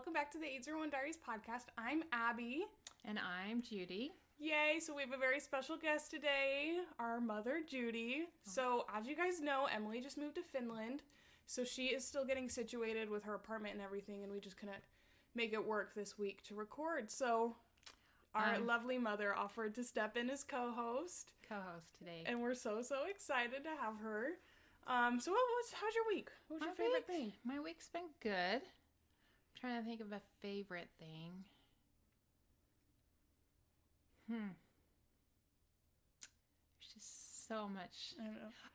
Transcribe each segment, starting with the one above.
welcome back to the 801 Diaries podcast. I'm Abby. And I'm Judy. Yay, so we have a very special guest today, our mother, Judy. So, as you guys know, Emily just moved to Finland, so she is still getting situated with her apartment and everything, and we just couldn't make it work this week to record. So, our lovely mother offered to step in as co-host. Co-host today. And we're so excited to have her. How's your week? What was your favorite thing? My week's been good. I'm trying to think of a favorite thing. There's just so much.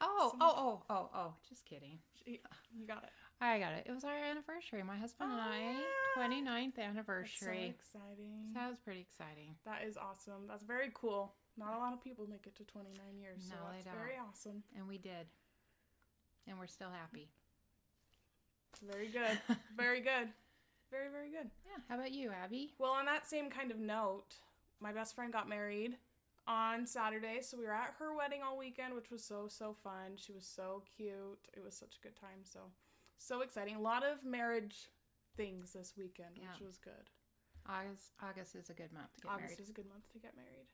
I don't know. Oh, just kidding. You got it. I got it. It was our anniversary. My husband and I, 29th anniversary. That's so exciting. So that was pretty exciting. That is awesome. That's very cool. Not a lot of people make it to 29 years, so that's very awesome. And we did. And we're still happy. Very good. Very good. Very, very good. Yeah. How about you, Abby? Well, on that same kind of note, my best friend got married on Saturday, so we were at her wedding all weekend, which was so fun. She was so cute. It was such a good time, so exciting. A lot of marriage things this weekend, which was good. August is a good month to get married. August is a good month to get married.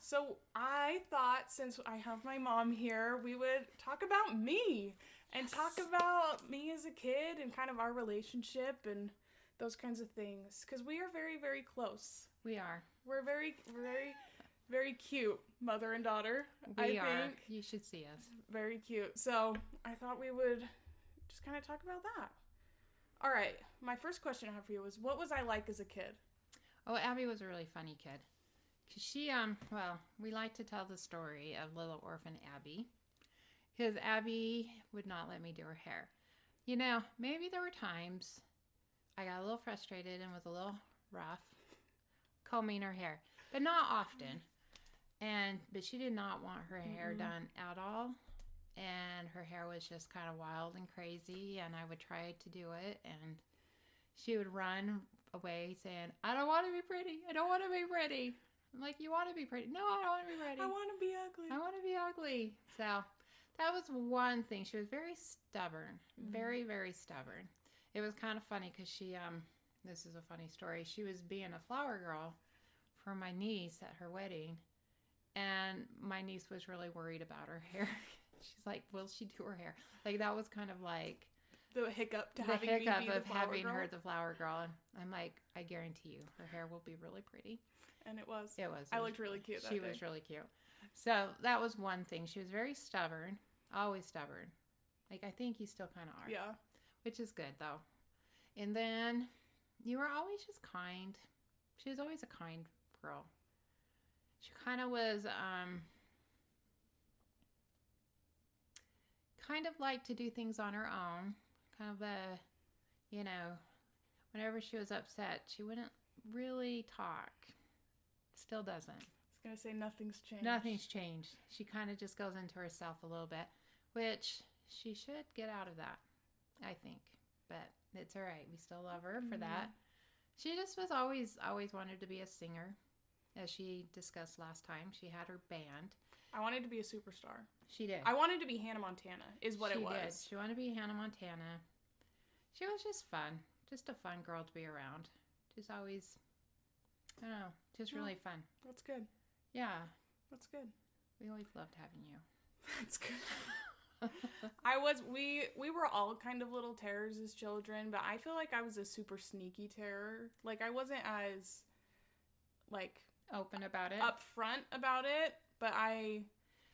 So I thought, since I have my mom here, we would talk about me and talk about me as a kid and kind of our relationship and those kinds of things, because we are very, very close. We are. We're very, very, very cute mother and daughter. We are. You should see us. Very cute. So I thought we would just kind of talk about that. All right. My first question I have for you is, what was I like as a kid? Oh, Abby was a really funny kid. Cause she, we like to tell the story of little orphan Abby. Because Abby would not let me do her hair. You know, maybe there were times I got a little frustrated and was a little rough combing her hair. But not often. But she did not want her hair done at all. And her hair was just kind of wild and crazy. And I would try to do it. And she would run away saying, I don't want to be pretty. I don't want to be pretty. I'm like, you want to be pretty? No, I don't want to be pretty. I want to be ugly. I want to be ugly. So that was one thing. She was very stubborn. Very, very stubborn. It was kind of funny because she, this is a funny story. She was being a flower girl for my niece at her wedding. And my niece was really worried about her hair. She's like, will she do her hair? Like, that was kind of like the hiccup of having her the flower girl. And I'm like, I guarantee you, her hair will be really pretty. And it was. It was. I looked really cute that day. She was really cute. So that was one thing. She was very stubborn. Always stubborn. Like, I think you still kind of are. Yeah. Which is good, though. And then you were always just kind. She was always a kind girl. She kind of was, kind of liked to do things on her own. Kind of whenever she was upset, she wouldn't really talk. Still doesn't. I was going to say nothing's changed. Nothing's changed. She kind of just goes into herself a little bit, which she should get out of that, I think. But it's all right. We still love her for that. She just was always wanted to be a singer, as she discussed last time. She had her band. I wanted to be a superstar. She did. I wanted to be Hannah Montana, is what it was. She did. She wanted to be Hannah Montana. She was just fun. Just a fun girl to be around. Just always, I don't know, just really fun. That's good. Yeah. That's good. We always loved having you. That's good. We were all kind of little terrors as children, but I feel like I was a super sneaky terror. Like, I wasn't as, like, open about it, upfront about it, but I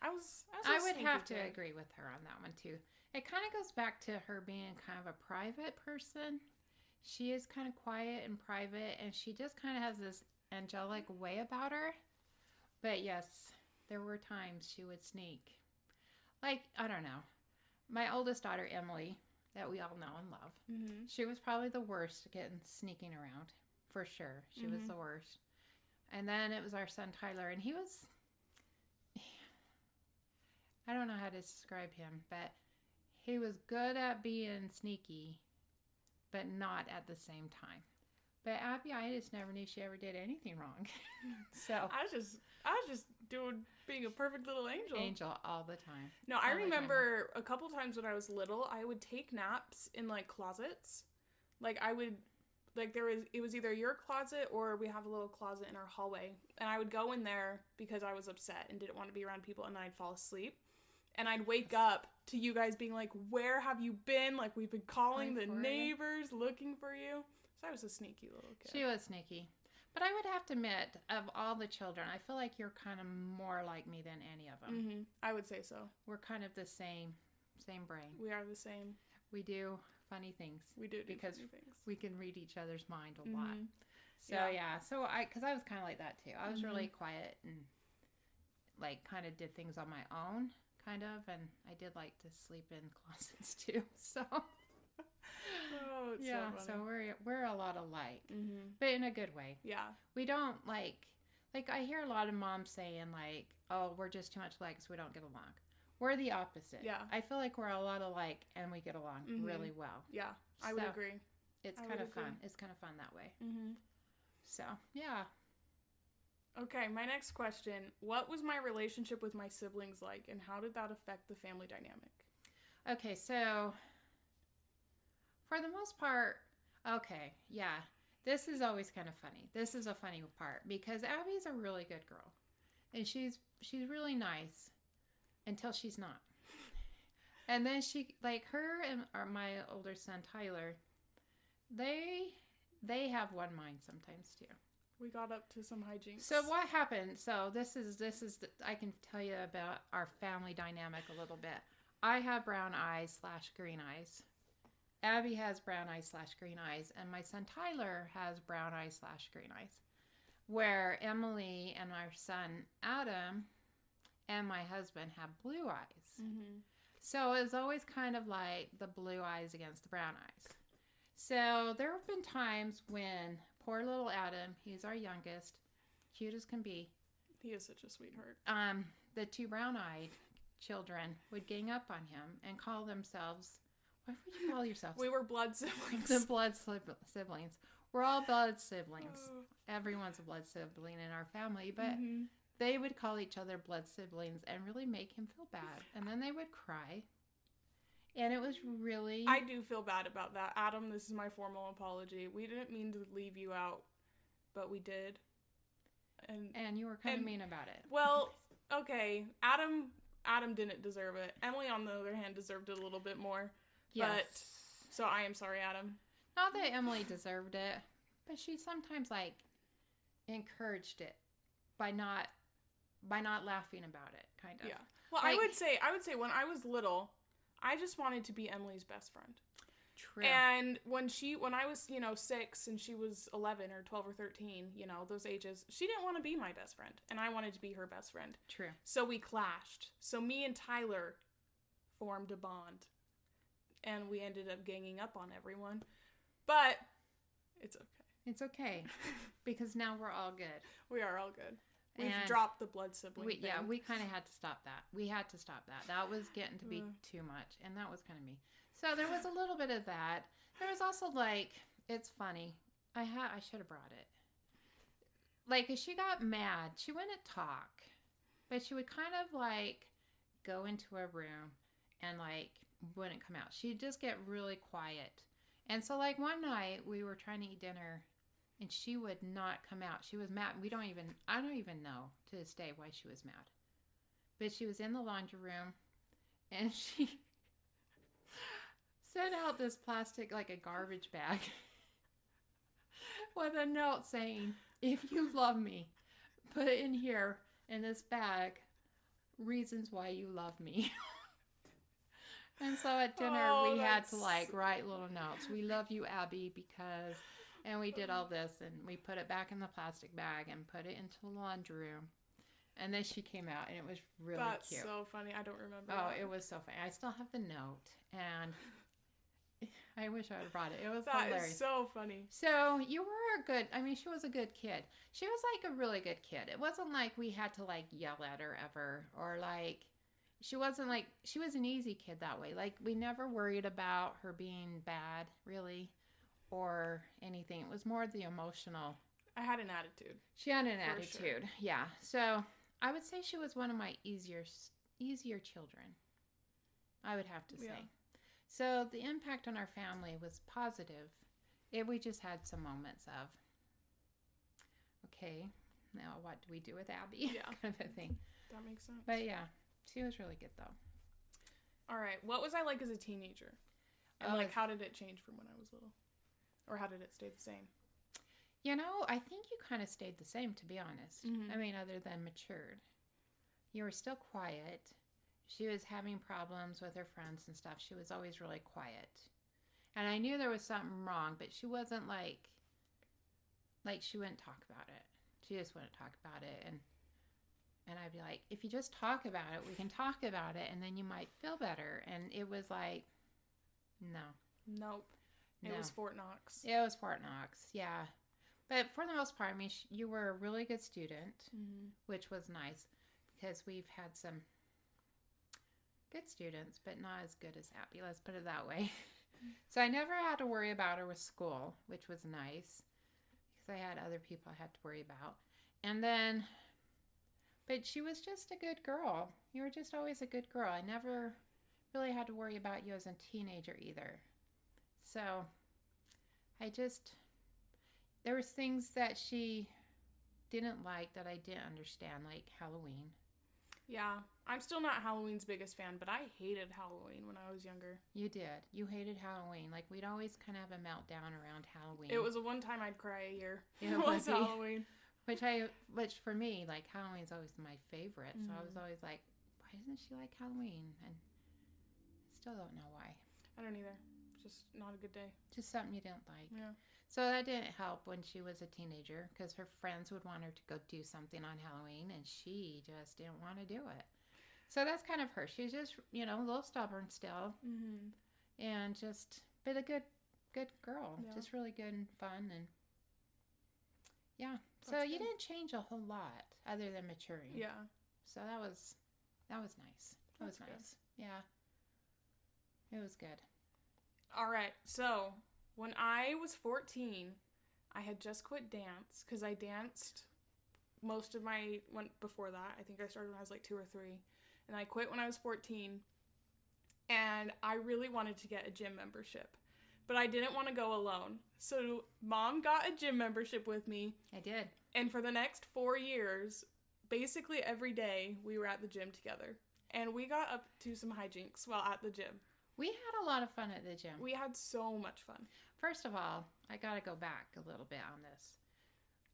would have to agree with her on that one too. It kind of goes back to her being kind of a private person. She is kind of quiet and private, and she just kind of has this angelic way about her. But yes, there were times she would sneak. Like, I don't know. My oldest daughter, Emily, that we all know and love, she was probably the worst at sneaking around, for sure. She was the worst. And then it was our son, Tyler, and he was, I don't know how to describe him, but he was good at being sneaky, but not at the same time. But Abby, I just never knew she ever did anything wrong. So I was just being a perfect little angel. Angel all the time. No, I remember a couple times when I was little, I would take naps in like closets. Like, I would, like, it was either your closet or we have a little closet in our hallway. And I would go in there because I was upset and didn't want to be around people, and then I'd fall asleep. And I'd wake up to you guys being like, where have you been? Like, we've been calling the neighbors looking for you. So I was a sneaky little kid. She was sneaky. But I would have to admit, of all the children, I feel like you're kind of more like me than any of them. Mm-hmm. I would say so. We're kind of the same brain. We are the same. We do funny things. We do because funny things. We can read each other's mind a lot. So, yeah. So because I was kind of like that too. I was really quiet and like kind of did things on my own, kind of. And I did like to sleep in closets too. So... Oh, it's so funny. we're a lot alike, but in a good way. Yeah, we don't like I hear a lot of moms saying like, oh, we're just too much alike, so we don't get along. We're the opposite. Yeah, I feel like we're a lot alike and we get along really well. Yeah, I would agree. It's kind of fun. It's kind of fun that way. So yeah. Okay, my next question: what was my relationship with my siblings like, and how did that affect the family dynamic? Okay, so. For the most part, okay, yeah, this is always kind of funny. This is a funny part because Abby's a really good girl, and she's really nice until she's not. And then she, like her and my older son Tyler, they have one mind sometimes too. We got up to some hijinks. So what happened? So this is I can tell you about our family dynamic a little bit. I have brown eyes / green eyes. Abby has brown eyes / green eyes, and my son Tyler has brown eyes / green eyes. Where Emily and our son Adam and my husband have blue eyes. So it's always kind of like the blue eyes against the brown eyes. So there have been times when poor little Adam, he's our youngest, cute as can be. He is such a sweetheart. The two brown-eyed children would gang up on him and call themselves... What would you call yourselves? We were blood siblings. The blood siblings. We're all blood siblings. Everyone's a blood sibling in our family, but they would call each other blood siblings and really make him feel bad. And then they would cry. And it was really... I do feel bad about that. Adam, this is my formal apology. We didn't mean to leave you out, but we did. And you were kind of mean about it. Well, okay. Adam didn't deserve it. Emily, on the other hand, deserved it a little bit more. Yes. But, so I am sorry, Adam. Not that Emily deserved it, but she sometimes, like, encouraged it by not laughing about it, kind of. Yeah. Well, like, I would say when I was little, I just wanted to be Emily's best friend. True. And when I was, 6 and she was 11 or 12 or 13, those ages, she didn't want to be my best friend, and I wanted to be her best friend. True. So we clashed. So me and Tyler formed a bond. And we ended up ganging up on everyone. But it's okay. It's okay. Because now we're all good. We are all good. We've dropped the blood sibling thing. Yeah, we kind of had to stop that. We had to stop that. That was getting to be too much. And that was kind of me. So there was a little bit of that. There was also, like, it's funny. I should have brought it. Like, if she got mad, she wouldn't talk. But she would kind of, like, go into a room and, like, wouldn't come out. She'd just get really quiet. And so, like, one night we were trying to eat dinner and she would not come out. She was mad. I don't even know to this day why she was mad. But she was in the laundry room and she sent out this plastic, like a garbage bag with a note saying, if you love me, put in here in this bag reasons why you love me. And so at dinner, we had to, like, write little notes. We love you, Abby, because... And we did all this, and we put it back in the plastic bag and put it into the laundry room. And then she came out, and it was really cute. That's so funny. I don't remember that. It was so funny. I still have the note, and I wish I would have brought it. It was hilarious. That is so funny. So you were she was a good kid. She was, like, a really good kid. It wasn't like we had to, like, yell at her ever, or, like... She wasn't like, she was an easy kid that way. Like, we never worried about her being bad, really, or anything. It was more the emotional. I had an attitude. She had an attitude, sure. Yeah. So, I would say she was one of my easier children, I would have to say. Yeah. So, the impact on our family was positive we just had some moments of, okay, now what do we do with Abby? Yeah. Kind of a thing. That makes sense. But yeah, she was really good though. All right. What was I like as a teenager? And like, how did it change from when I was little? Or how did it stay the same? You know, I think you kind of stayed the same, to be honest. Mm-hmm. I mean, other than matured. You were still quiet. She was having problems with her friends and stuff. She was always really quiet. And I knew there was something wrong, but she wasn't like she wouldn't talk about it. She just wouldn't talk about it. And I'd be like, if you just talk about it, we can talk about it, and then you might feel better. And it was like, no. Nope. It was Fort Knox. It was Fort Knox, yeah. But for the most part, I mean, you were a really good student, which was nice, because we've had some good students, but not as good as Abby, let's put it that way. So I never had to worry about her with school, which was nice, because I had other people I had to worry about. And then, but she was just a good girl. You were just always a good girl. I never really had to worry about you as a teenager either. So there was things that she didn't like that I didn't understand, like Halloween. Yeah, I'm still not Halloween's biggest fan, but I hated Halloween when I was younger. You did. You hated Halloween. Like, we'd always kind of have a meltdown around Halloween. It was the one time I'd cry a year. It was Halloween. Which for me, like, Halloween's always my favorite. So I was always like, why doesn't she like Halloween? And I still don't know why. I don't either. Just not a good day. Just something you didn't like. Yeah. So that didn't help when she was a teenager, because her friends would want her to go do something on Halloween, and she just didn't want to do it. So that's kind of her. She's just, a little stubborn still, and but a good girl. Yeah. Just really good and fun, and yeah. That's so you didn't change a whole lot other than maturing. Yeah. So that was nice. That was nice. Good. Yeah. It was good. All right. So when I was 14, I had just quit dance, because I danced most of before that. I think I started when I was like 2 or 3. And I quit when I was 14. And I really wanted to get a gym membership, but I didn't want to go alone. So Mom got a gym membership with me. I did. And for the next 4 years, basically every day, we were at the gym together. And we got up to some hijinks while at the gym. We had a lot of fun at the gym. We had so much fun. First of all, I got to go back a little bit on this.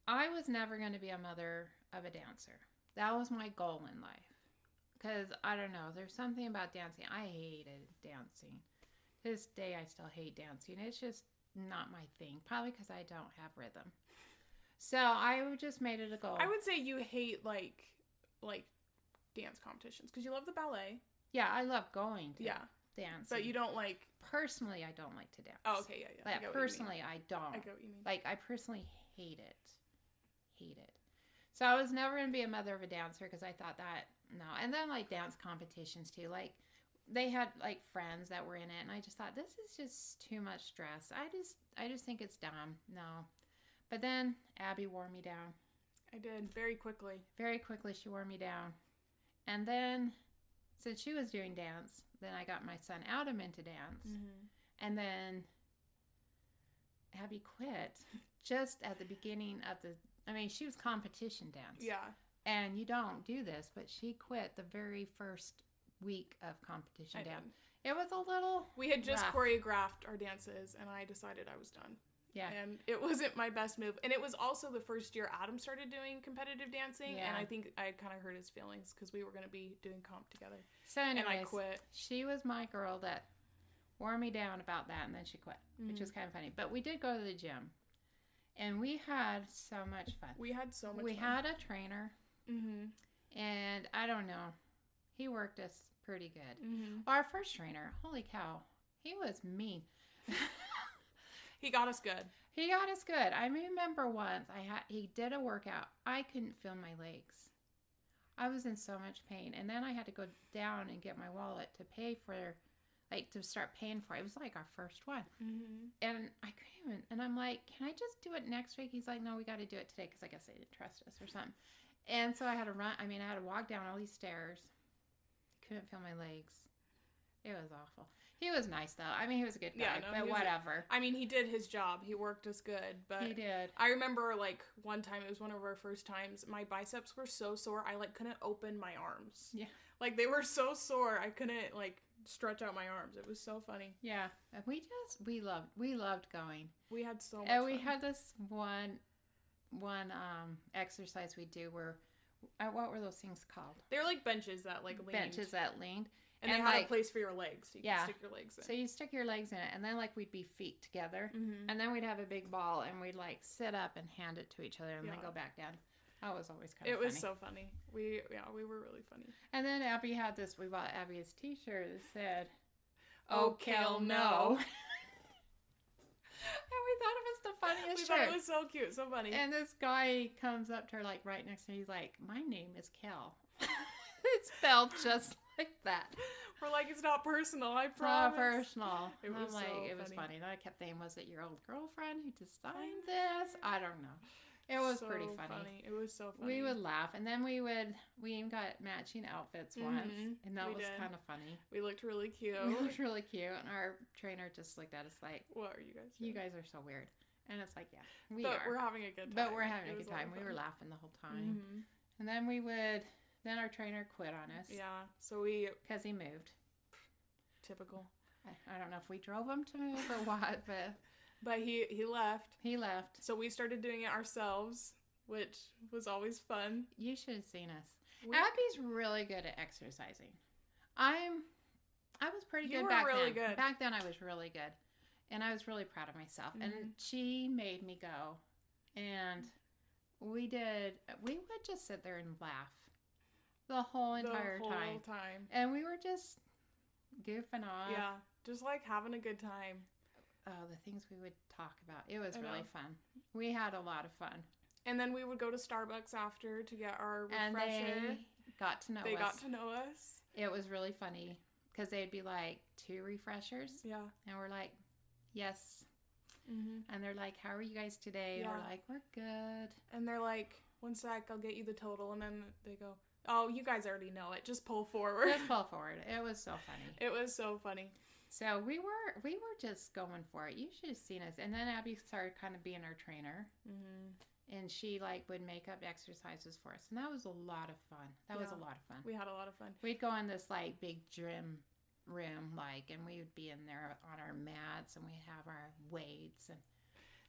I was never going to be a mother of a dancer. That was my goal in life. Because, I don't know, there's something about dancing. I hated dancing. To this day, I still hate dancing. It's just not my thing. Probably because I don't have rhythm. So, I just made it a goal. I would say you hate, like dance competitions. Because you love the ballet. Yeah, I love going to dance. But you don't like... Personally, I don't like to dance. Oh, okay, yeah. Like, personally, I don't. I get what you mean. Like, I personally hate it. Hate it. So I was never going to be a mother of a dancer, because I thought that, no. And then, like, dance competitions, too. Like, they had, like, friends that were in it, and I just thought, this is just too much stress. I just think it's dumb. No. But then Abby wore me down. I did, very quickly. Very quickly, she wore me down. And then, since she was doing dance, then I got my son Adam into dance. And then Abby quit just at the beginning of she was competition dance. Yeah. And you don't do this, but she quit the very first week of competition dance. It was a little We had just rough. choreographed our dances, and I decided I was done. Yeah. And it wasn't my best move. And it was also the first year Adam started doing competitive dancing. Yeah. And I think I kind of hurt his feelings, because we were going to be doing comp together. So anyways, and I quit. She was my girl that wore me down about that, and then she quit, which was kind of funny. But we did go to the gym, and we had so much fun. We had so much fun. We had a trainer, and I don't know, he worked us pretty good. Our first trainer, holy cow, he was mean. He got us good. He got us good. I remember once he did a workout. I couldn't feel my legs. I was in so much pain. And then I had to go down and get my wallet to pay for, to start paying for it. It was like our first one. And I couldn't even, and I'm like, can I just do it next week? He's like, no, we got to do it today, because I guess they didn't trust us or something. And so I had to I had to walk down all these stairs. Couldn't feel my legs. It was awful. He was nice, though. I mean, he was a good guy, Yeah, no, but whatever. I mean, he did his job. He worked us good, but He did. I remember, like, one time, it was one of our first times, my biceps were so sore, I, like, couldn't open my arms. Yeah. Like, they were so sore, I couldn't, like, stretch out my arms. It was so funny. Yeah. And we loved going. We had so much And we fun. had this one exercise we do where, what were those things called? They're like benches that, like, leaned. Benches that leaned. And they had a place for your legs. You yeah. could stick your legs in. So you stick your legs in it, and then, like, we'd be feet together. Mm-hmm. And then we'd have a big ball, and we'd, like, sit up and hand it to each other, and then go back down. That was always kind of funny. It was so funny. We were really funny. And then Abby had this, we bought Abby his t-shirt that said, "Oh, Kel, no." And we thought it was the funniest We shirt. thought it was so cute, so funny. And this guy comes up to her, like, right next to her. He's like, "My name is Kel." It's spelled just like that. We're like, it's not personal, I It's promise. not personal. It And was I'm like, so it was funny. funny. Then I kept thinking, was it your old girlfriend who designed this? I don't know. It was So pretty funny. It was so funny. We would laugh, and then we even got matching outfits once, and that we was did. kind of funny. We looked really cute. We looked really cute, and our trainer just looked at us like, What are you guys "You doing? guys are so weird," and it's like, "Yeah, we But are." we're having a good time. But we're having It a was good lot time. of We were fun. laughing the whole time, Mhm. and then our trainer quit on us. Yeah, so we, because he moved. typical. I don't know if we drove him to move or what, but he left. he left. So we started doing it ourselves, which was always fun. You should have seen us. We- Abby's really good at exercising. I was pretty You good were back really then. good. Back then I was really good. And I was really proud of myself. And she made me go. And we would just sit there and laugh the whole entire the whole time. time. And we were just goofing off. Yeah, just like having a good time. Oh, the things we would talk about. It was I really know. fun. We had a lot of fun. And then we would go to Starbucks after to get our And refresher. they got to know They us. got to know us. It was really funny because they'd be like, 2 refreshers. Yeah. And we're like, yes. Mm-hmm. And they're like, how are you guys today? And Yeah. we're like, we're good. And they're like, 1 sec, I'll get you the total. And then they go, oh, you guys already know it. Just pull forward. Let's pull forward. It was so funny. It was so funny. So we were just going for it. You should have seen us. And then Abby started kind of being our trainer. Mm-hmm. And she like would make up exercises for us. And that was a lot of fun. That was a lot of fun. We had a lot of fun. We'd go in this like big gym room, like, and we would be in there on our mats, and we'd have our weights and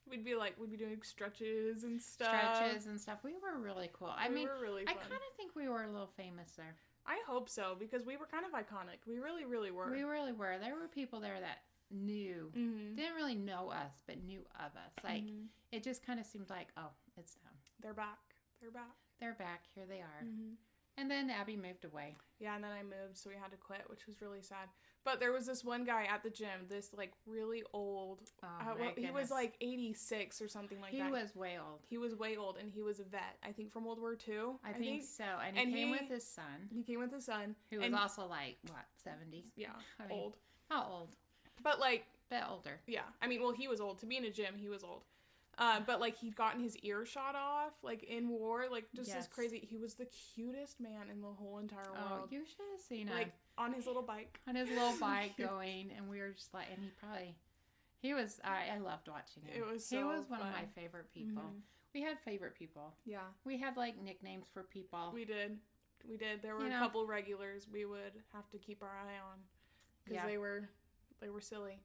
We'd be doing stretches and stuff. We were really cool. I We mean, were really I fun. kind of think we were a little famous there. I hope so, because we were kind of iconic. We really, really were. We really were. There were people there that knew, didn't really know us, but knew of us. Like, it just kind of seemed like, oh, it's them. They're back. They're back. They're back. Here they are. Mm-hmm. And then Abby moved away. Yeah, and then I moved, so we had to quit, which was really sad. But there was this one guy at the gym, this, like, really old. He was, like, 86 or something like that. He was way old. He was way old, and he was a vet, I think, from World War II. I think so. And he came with his son. He came with his son. Who was also, like, what, 70? Yeah, I mean, old. Not old. But, like... Bit older. Yeah. I mean, well, he was old. To be in a gym, he was old. But, like, he'd gotten his ear shot off, like, in war. Like, just this crazy... He was the cutest man in the whole entire world. Oh, you should have seen him. Like, on his little bike. On his little bike going, and we were just like... And he was... I loved watching him. It was so He was one fun. of my favorite people. Mm-hmm. We had favorite people. Yeah. We had, like, nicknames for people. We did. There were a couple regulars we would have to keep our eye on. Because they were silly.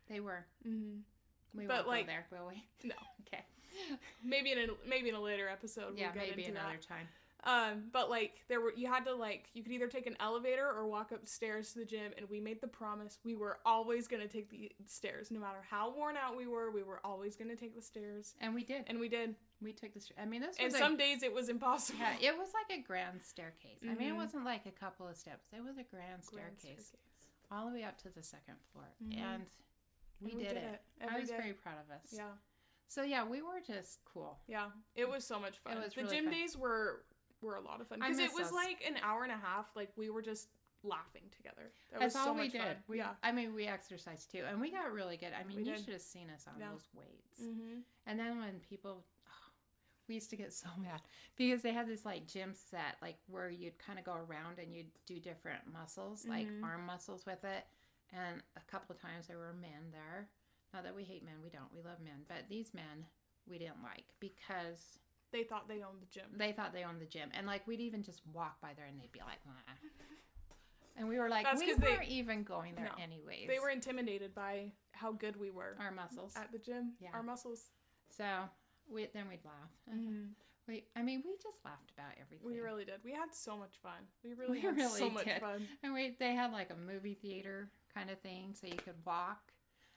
They were. Mm-hmm. We won't go there, will we? No. Okay. Maybe in a later episode. Yeah, we'll get maybe into another that. time. But like you had to you could either take an elevator or walk upstairs to the gym, and we made the promise we were always gonna take the stairs, no matter how worn out we were. We were always gonna take the stairs, and we did. We took the stairs. I mean, this was and some days it was impossible. Yeah, it was like a grand staircase. Mm-hmm. I mean, it wasn't like a couple of steps. It was a grand staircase. All the way up to the second floor, and we did it. I was very proud of us. Yeah. So yeah, we were just cool. Yeah, it was so much fun. It was the really gym fun. days were a lot of fun because it was like an hour and a half. Like we were just laughing together. That's all we much did. Fun. I mean, we exercised too, and we got really good. I mean, you should have seen us on those weights. Mm-hmm. And then when people, we used to get so mad because they had this like gym set, like where you'd kind of go around and you'd do different muscles, like arm muscles with it. And a couple of times there were men there. Not that we hate men, we don't. We love men. But these men we didn't like because they thought they owned the gym. They thought they owned the gym. And like we'd even just walk by there and they'd be like, nah. And we were like, we weren't even going there anyways. They were intimidated by how good we were. Our muscles. At the gym. Yeah. Our muscles. So then we'd laugh. Mm-hmm. We just laughed about everything. We really did. We had so much fun. We really had so much fun. And they had like a movie theater kind of thing so you could walk.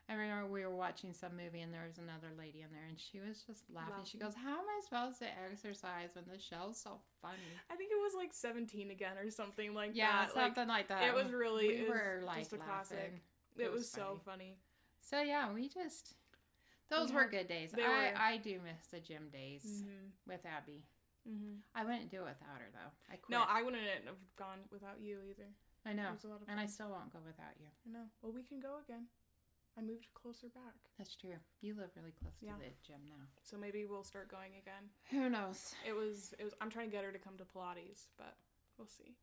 I remember we were watching some movie and there was another lady in there and she was just laughing. She goes, how am I supposed to exercise when the show's so funny? I think it was like 17 again or something like that. Yeah, something like that. It was really, we were like just a laughing. Classic. It was so funny. So yeah, those were good days. I do miss the gym days with Abby. Mm-hmm. I wouldn't do it without her though. I quit. No, I wouldn't have gone without you either. I know. It was a lot of fun. And I still won't go without you. I know. Well, we can go again. I moved closer back. That's true. You live really close to the gym now. So maybe we'll start going again. Who knows? It was I'm trying to get her to come to Pilates, but we'll see.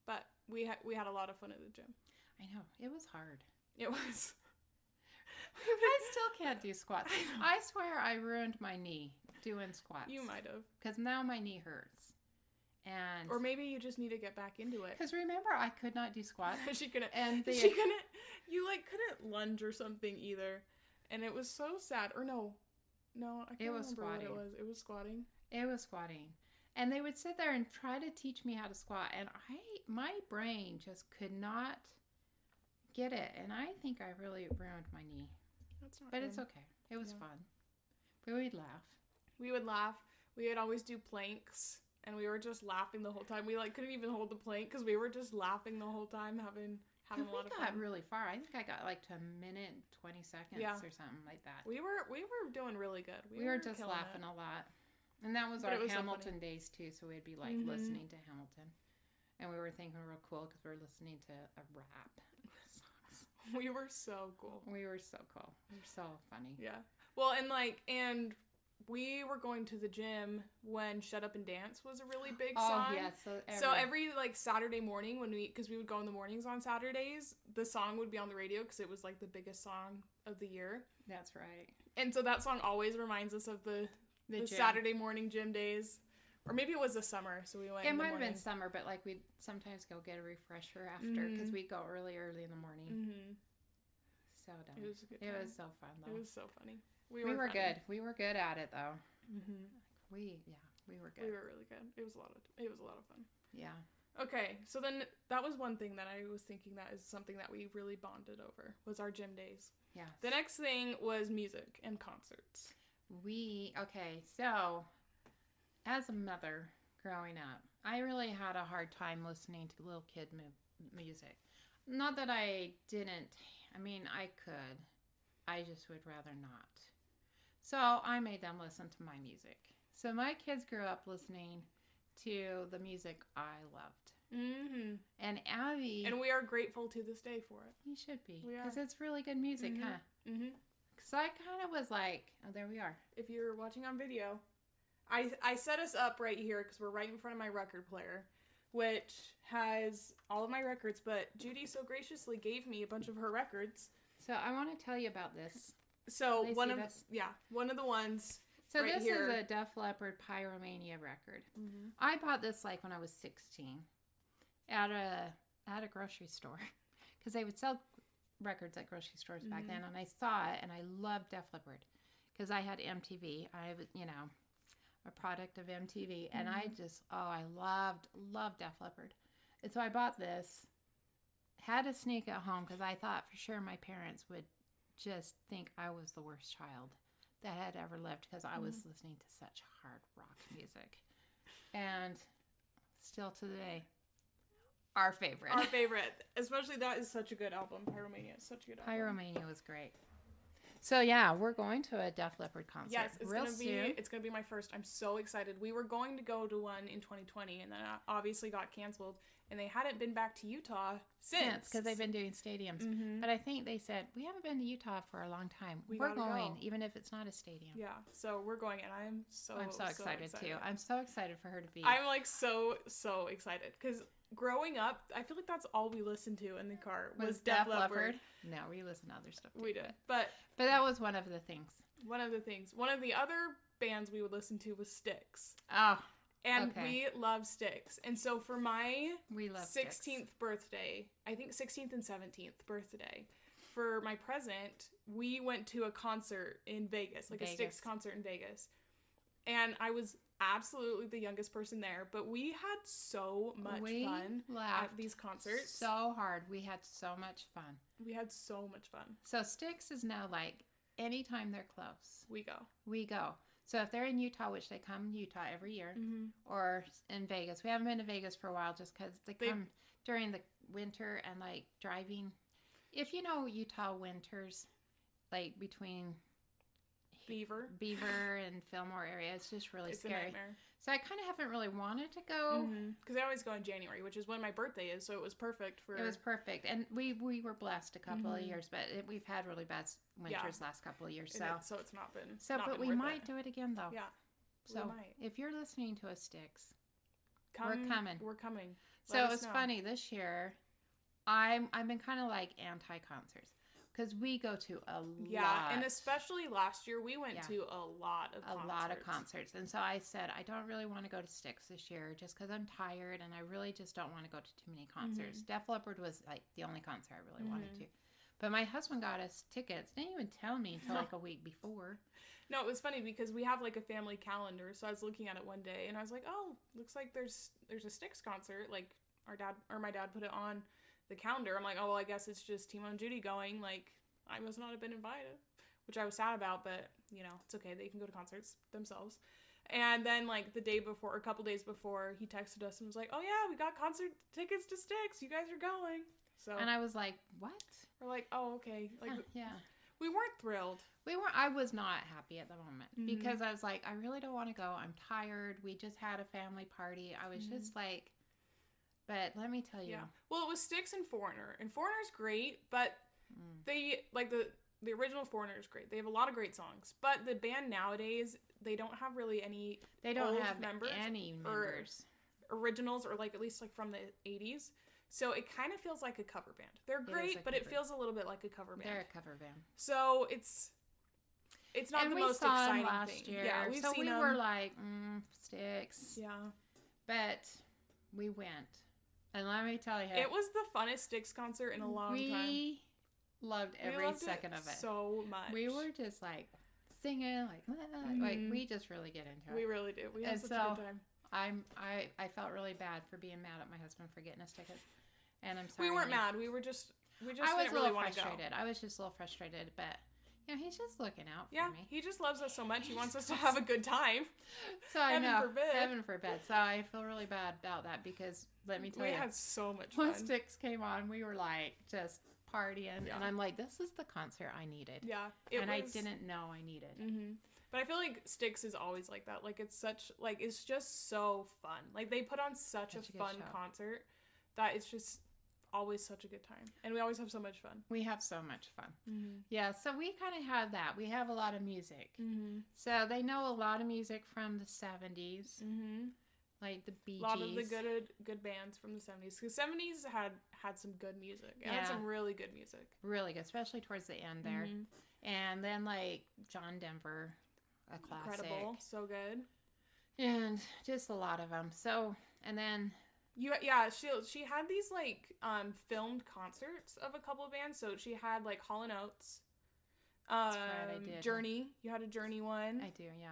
But we had a lot of fun at the gym. I know. It was hard. It was. I still can't do squats. I swear I ruined my knee doing squats. You might have. Because now my knee hurts. Or maybe you just need to get back into it. Because remember, I could not do squats. You couldn't lunge or something either. And it was so sad. Or no, I can't remember what it was. It was squatting. It was squatting. And they would sit there and try to teach me how to squat. And my brain just could not get it. And I think I really ruined my knee. That's not But good. It's okay. It was fun. But we'd laugh. We would laugh. We would always do planks. And we were just laughing the whole time. We couldn't even hold the plank because we were just laughing the whole time, having a lot of fun. We got really far. I think I got like to a minute and 20 seconds or something like that. We were doing really good. We were just laughing a lot. And that was our Hamilton days too. So we'd be like listening to Hamilton. And we were thinking real cool because we were listening to a rap songs. We were so cool. We were so cool. We were so funny. Yeah. Well, and we were going to the gym when Shut Up and Dance was a really big song. Oh, yes. So every Saturday morning because we would go in the mornings on Saturdays, the song would be on the radio because it was like the biggest song of the year. That's right. And so that song always reminds us of the Saturday morning gym days. Or maybe it was the summer, so we went in the morning. It might have been summer, but we'd sometimes go get a refresher after because we'd go early in the morning. Mm-hmm. So dumb. It was a good time. It was so fun, though. It was so funny. We were good. We were good at it, though. Mm-hmm. We were good. We were really good. It was a lot of fun. Yeah. Okay, so then that was one thing that I was thinking that is something that we really bonded over was our gym days. Yeah. The next thing was music and concerts. So as a mother growing up, I really had a hard time listening to little kid music. Not that I didn't. I mean, I could. I just would rather not. So I made them listen to my music. So my kids grew up listening to the music I loved. Mm-hmm. And Abby... And we are grateful to this day for it. You should be. Because it's really good music, huh? Mm-hmm. So I kind of was like... Oh, there we are. If you're watching on video, I set us up right here because we're right in front of my record player, which has all of my records, but Judy so graciously gave me a bunch of her records. So I want to tell you about this. So one of the ones. So right this is a Def Leppard Pyromania record. Mm-hmm. I bought this when I was 16 at a grocery store because they would sell records at grocery stores back then, and I saw it and I loved Def Leppard because I had MTV. I was a product of MTV, and I just I loved Def Leppard, and so I bought this. Had to sneak it home because I thought for sure my parents would just think I was the worst child that had ever lived because I was listening to such hard rock music. And still to today, our favorite. Our favorite. Especially that is such a good album. Pyromania is such a good album. Pyromania was great. So yeah, we're going to a Def Leppard concert. Yes, it's gonna be my first. I'm so excited. We were going to go to one in 2020, and then it obviously got canceled, and they hadn't been back to Utah since because they've been doing stadiums. Mm-hmm. But I think they said we haven't been to Utah for a long time. We're going, even if it's not a stadium. Yeah, so we're going, and I'm so excited too. I'm so excited for her to be. I'm so excited because growing up, I feel like that's all we listened to in the car was Def Def Leppard. No, we listened to other stuff too. We did. But that was one of the things. One of the things. One of the other bands we would listen to was Styx. Oh, and okay. we love Styx. And so for my we love 16th Styx. birthday, I think 16th and 17th birthday, for my present, we went to a concert in Vegas, like a Styx concert in Vegas. And I was absolutely the youngest person there, but we had so much fun at these concerts. So hard. We had so much fun. We had so much fun. So Styx is now like anytime they're close, we go. So if they're in Utah, which they come to Utah every year, or in Vegas, we haven't been to Vegas for a while just because they come during the winter and like driving. If you know Utah winters, like between Beaver and Fillmore area, it's just really scary. A nightmare. So I kind of haven't really wanted to go because I always go in January, which is when my birthday is. So it was perfect for. It was perfect, and we were blessed a couple of years, but we've had really bad winters last couple of years. So it's not been. But we might do it again though. Yeah. So if you're listening to us, Styx, we're coming. So it's funny this year. I've been kind of like anti-concerts. Because we go to a lot. Yeah, and especially last year, we went to a lot of concerts. And so I said, I don't really want to go to Styx this year just because I'm tired and I really just don't want to go to too many concerts. Def Leppard was like the only concert I really wanted to. But my husband got us tickets. Didn't even tell me until like a week before. No, it was funny because we have like a family calendar. So I was looking at it one day and I was like, oh, looks like there's a Styx concert. Like my dad put it on the calendar. I'm like, oh, well, I guess it's just Timo and Judy going. Like, I must not have been invited, which I was sad about, but it's okay. They can go to concerts themselves. And then like the day before, or a couple days before, he texted us and was like, oh yeah, we got concert tickets to Styx. You guys are going. So and I was like, what? We're like, oh, okay. Like, yeah. We weren't thrilled. I was not happy at the moment because I was like, I really don't want to go. I'm tired. We just had a family party. I was just like, but let me tell you. Yeah. Well, it was Styx and Foreigner. And Foreigner's great, but they, like, the original Foreigner is great. They have a lot of great songs. But the band nowadays, they don't have really any members or originals, or, like, at least, like, from the 80s. So it kind of feels like a cover band. They're great, but it feels a little bit like a cover band. They're a cover band. So it's not the most exciting thing. Year. Yeah, we've seen them. Were like, Styx. Yeah. But we went. And let me tell you, it was the funnest Styx concert in a long time. We loved every second of it. So much. We were just like singing, like we just really get into it. We really do. We had such a good time. I felt really bad for being mad at my husband for getting us tickets. And I'm sorry. We weren't mad. We just I was didn't really want to go. I was just a little frustrated, but he's just looking out for me. He just loves us so much. He wants us to have a good time. So Heaven forbid. So I feel really bad about that because let me tell you, we had so much fun. When Styx came on, we were like just partying, and I'm like, this is the concert I needed. Yeah, I didn't know I needed. But I feel like Styx is always like that. Like it's just so fun. Like they put on such a fun concert that it's just always such a good time, and we always have so much fun. We have so much fun. Yeah, so we kind of have that. We have a lot of music. So they know a lot of music from the 70s, like the Bee Gees. A lot of the good bands from the 70s, because 70s had some good music. It had some really good music. Really good, especially towards the end there. And then like John Denver, a classic. Incredible, so good. And just a lot of them. So, and then... she had these like filmed concerts of a couple of bands. So she had like Hall & Oates, That's right, I did. Journey. You had a Journey one. I do, yeah.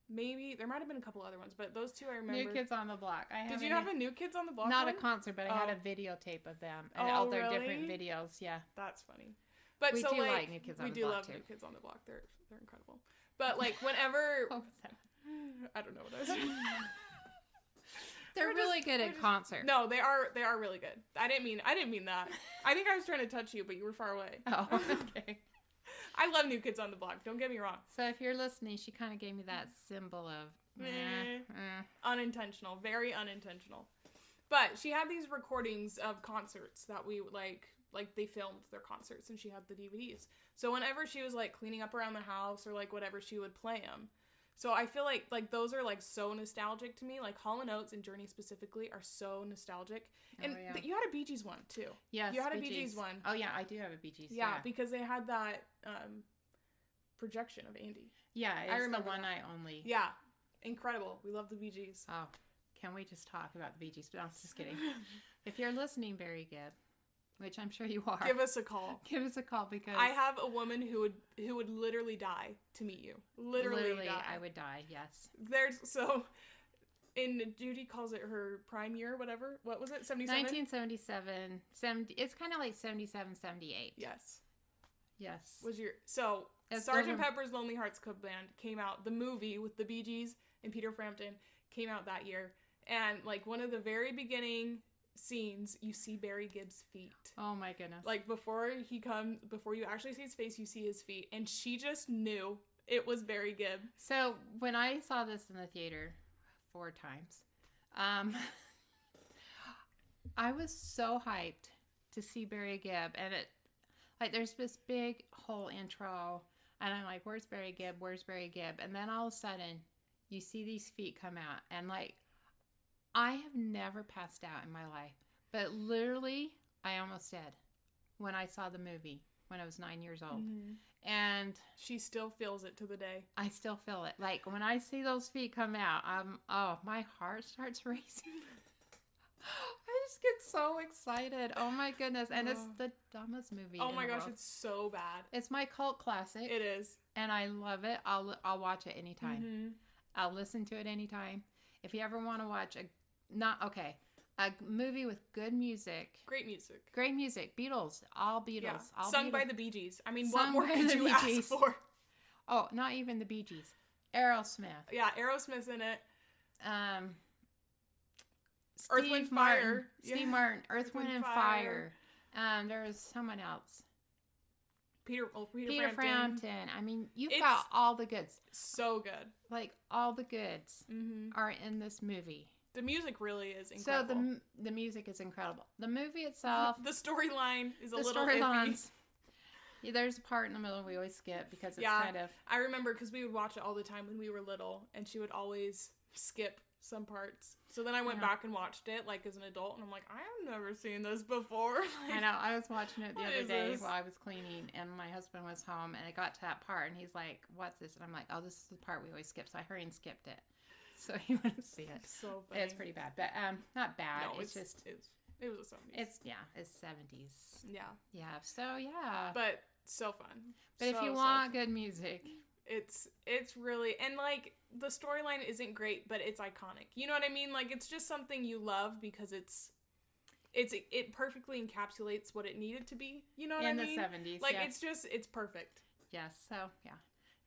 Maybe there might have been a couple other ones, but those two I remember. New Kids on the Block. Did you have a New Kids on the Block? Not one? A concert, but I had a videotape of them and all their different videos. Yeah, that's funny. But we do like New Kids on the Block. We do love New Kids on the Block. They're incredible. But like whenever, what was that? I don't know what I was doing. They're really good at concert. No, they are really good. I didn't mean that. I think I was trying to touch you, but you were far away. Oh, okay. I love New Kids on the Block. Don't get me wrong. So if you're listening, she kind of gave me that symbol of unintentional, very unintentional. But she had these recordings of concerts that we like they filmed their concerts, and she had the DVDs. So whenever she was like cleaning up around the house or like whatever, she would play them. So I feel like those are like so nostalgic to me. Like Hall & Oates and Journey specifically are so nostalgic. And you had a Bee Gees one too. Yes, you had a Bee Gees one. Oh yeah, I do have a Bee Gees. Yeah, because they had that projection of Andy. Yeah, it's I remember the one that. I only. Yeah, incredible. We love the Bee Gees. Oh, can we just talk about the Bee Gees? But I'm just kidding. If you're listening, Barry Gibb, which I'm sure you are, give us a call. Give us a call because I have a woman who would literally die to meet you. Literally die. I would die. Yes. In Judy calls it her prime year, whatever. What was it? 77? 1977. 70. It's kind of like 77, 78. Yes. Yes. Sgt. Pepper's Lonely Hearts Club Band came out. The movie with the Bee Gees and Peter Frampton came out that year. And like one of the very beginning scenes, you see Barry Gibb's feet. Oh my goodness. Like before you actually see his face, you see his feet. And she just knew it was Barry Gibb. So when I saw this in the theater 4 times, I was so hyped to see Barry Gibb. And there's this big whole intro. And I'm like, where's Barry Gibb? Where's Barry Gibb? And then all of a sudden, you see these feet come out. And like, I have never passed out in my life. But literally, I almost did when I saw the movie when I was 9 years old. Mm-hmm. And she still feels it to the day. I still feel it. Like, when I see those feet come out, my heart starts racing. I just get so excited. Oh my goodness. And it's the dumbest movie. Oh my gosh, world. it's so bad. It's my cult classic. It is. And I love it. I'll watch it anytime. Mm-hmm. I'll listen to it anytime. If you ever want to watch a movie with good music. Great music. Great music. Beatles. All Beatles. Yeah. All Sung Beatles. by the Bee Gees. I mean, Sung what more by could the you Bee ask Gees. for? Oh, not even the Bee Gees. Aerosmith. Yeah, Aerosmith's in it. Steve Wind, Martin. Fire. Steve Yeah. Martin. Earth, Wind, and Fire. There was someone else. Peter Frampton. I mean, you've got all the goods. So good. Like, all the goods Mm-hmm. are in this movie. The music really is incredible. So the music is incredible. The movie itself. The storyline is a little storylines. iffy. Yeah, there's a part in the middle we always skip because it's kind of. I remember because we would watch it all the time when we were little, and she would always skip some parts. So then I went back and watched it like as an adult, and I'm like, I have never seen this before. I know. I was watching it the other day this? while I was cleaning, and my husband was home, and it got to that part, and he's like, "What's this?" And I'm like, "Oh, this is the part we always skip." So I hurried and skipped it, so he wouldn't see it. So funny. It's pretty bad, but not bad. No, it's just it was the 70s. It's 70s. Yeah. So yeah. But so fun. But if you want good music, it's really, and like the storyline isn't great, but it's iconic. You know what I mean? Like it's just something you love because it perfectly encapsulates what it needed to be. You know what I mean? In the 70s. Like yeah. it's perfect. Yes. So yeah.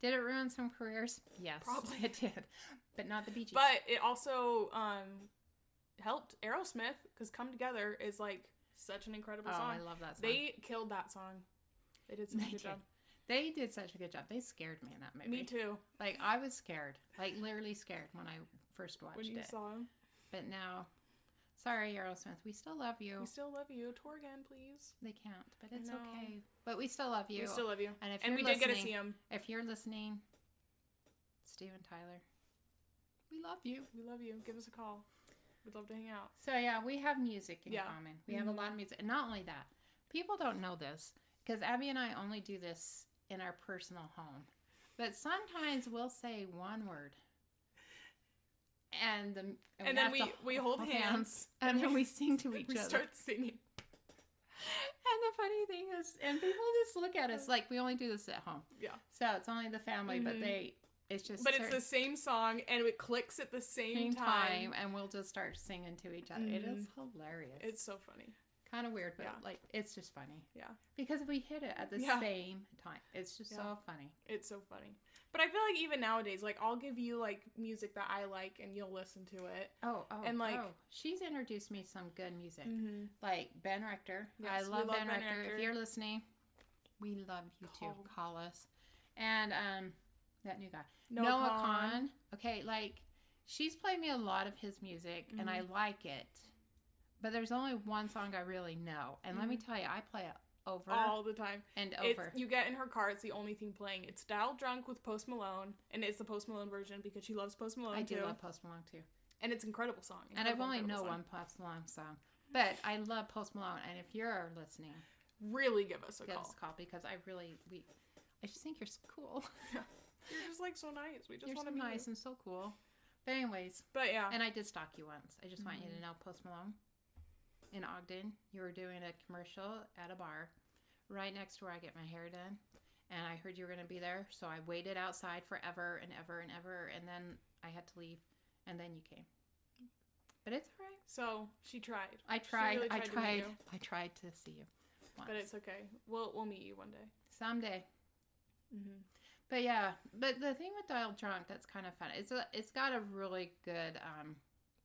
Did it ruin some careers? Yes. Probably it did. But not the Bee Gees. But it also helped Aerosmith because Come Together is like such an incredible song. I love that song. They killed that song. They did such a good job. They did such a good job. They scared me in that movie. Me too. Like, I was scared. Like, literally scared when I first watched it. When you saw him. But now, sorry, Aerosmith. We still love you. We still love you. Tour again, please. They can't, but it's okay. But we still love you. We still love you. And we did get to see him. If you're listening, Steven Tyler, we love you. We love you. Give us a call. We'd love to hang out. So, yeah, we have music in common. We have a lot of music. And not only that, people don't know this, because Abby and I only do this in our personal home. But sometimes we'll say one word. And then we hold hands. And then we sing to each other. We start singing. And the funny thing is, and people just look at us like we only do this at home. Yeah. So it's only the family, but it's just. But it's the same song, and it clicks at the same time. And we'll just start singing to each other. It is hilarious. It's so funny. Kind of weird, but like it's just funny. Yeah. Because we hit it at the same time. It's just so funny. It's so funny. But I feel like even nowadays, like I'll give you like music that I like, and you'll listen to it. And she's introduced me some good music, like Ben Rector. Yes, I love Ben Rector. Rector. If you're listening, we love you too. Call us. And that new guy, Noah Kahan. Okay, like she's played me a lot of his music, and I like it. But there's only one song I really know, and let me tell you, I play over all the time. and over. You get in her car, it's the only thing playing. It's Dial Drunk with Post Malone, and it's the Post Malone version because she loves Post Malone too. I do love Post Malone too. And it's an incredible song. And I've only know one Post Malone song. But I love Post Malone, and if you're listening, really give us a call. Give us a call because I just think you're so cool. You're just like so nice. We just you're want to so meet nice you. and so cool. But anyways. But yeah. And I did stalk you once. I just want you to know, Post Malone, in Ogden, you were doing a commercial at a bar right next to where I get my hair done. And I heard you were going to be there. So I waited outside forever and ever and ever. And then I had to leave. And then you came. But it's all right. So she tried. I tried. Really I tried to see you once. But it's okay. We'll meet you one day. Someday. Mm-hmm. But yeah, but the thing with Dial Drunk that's kind of fun. It's got a really good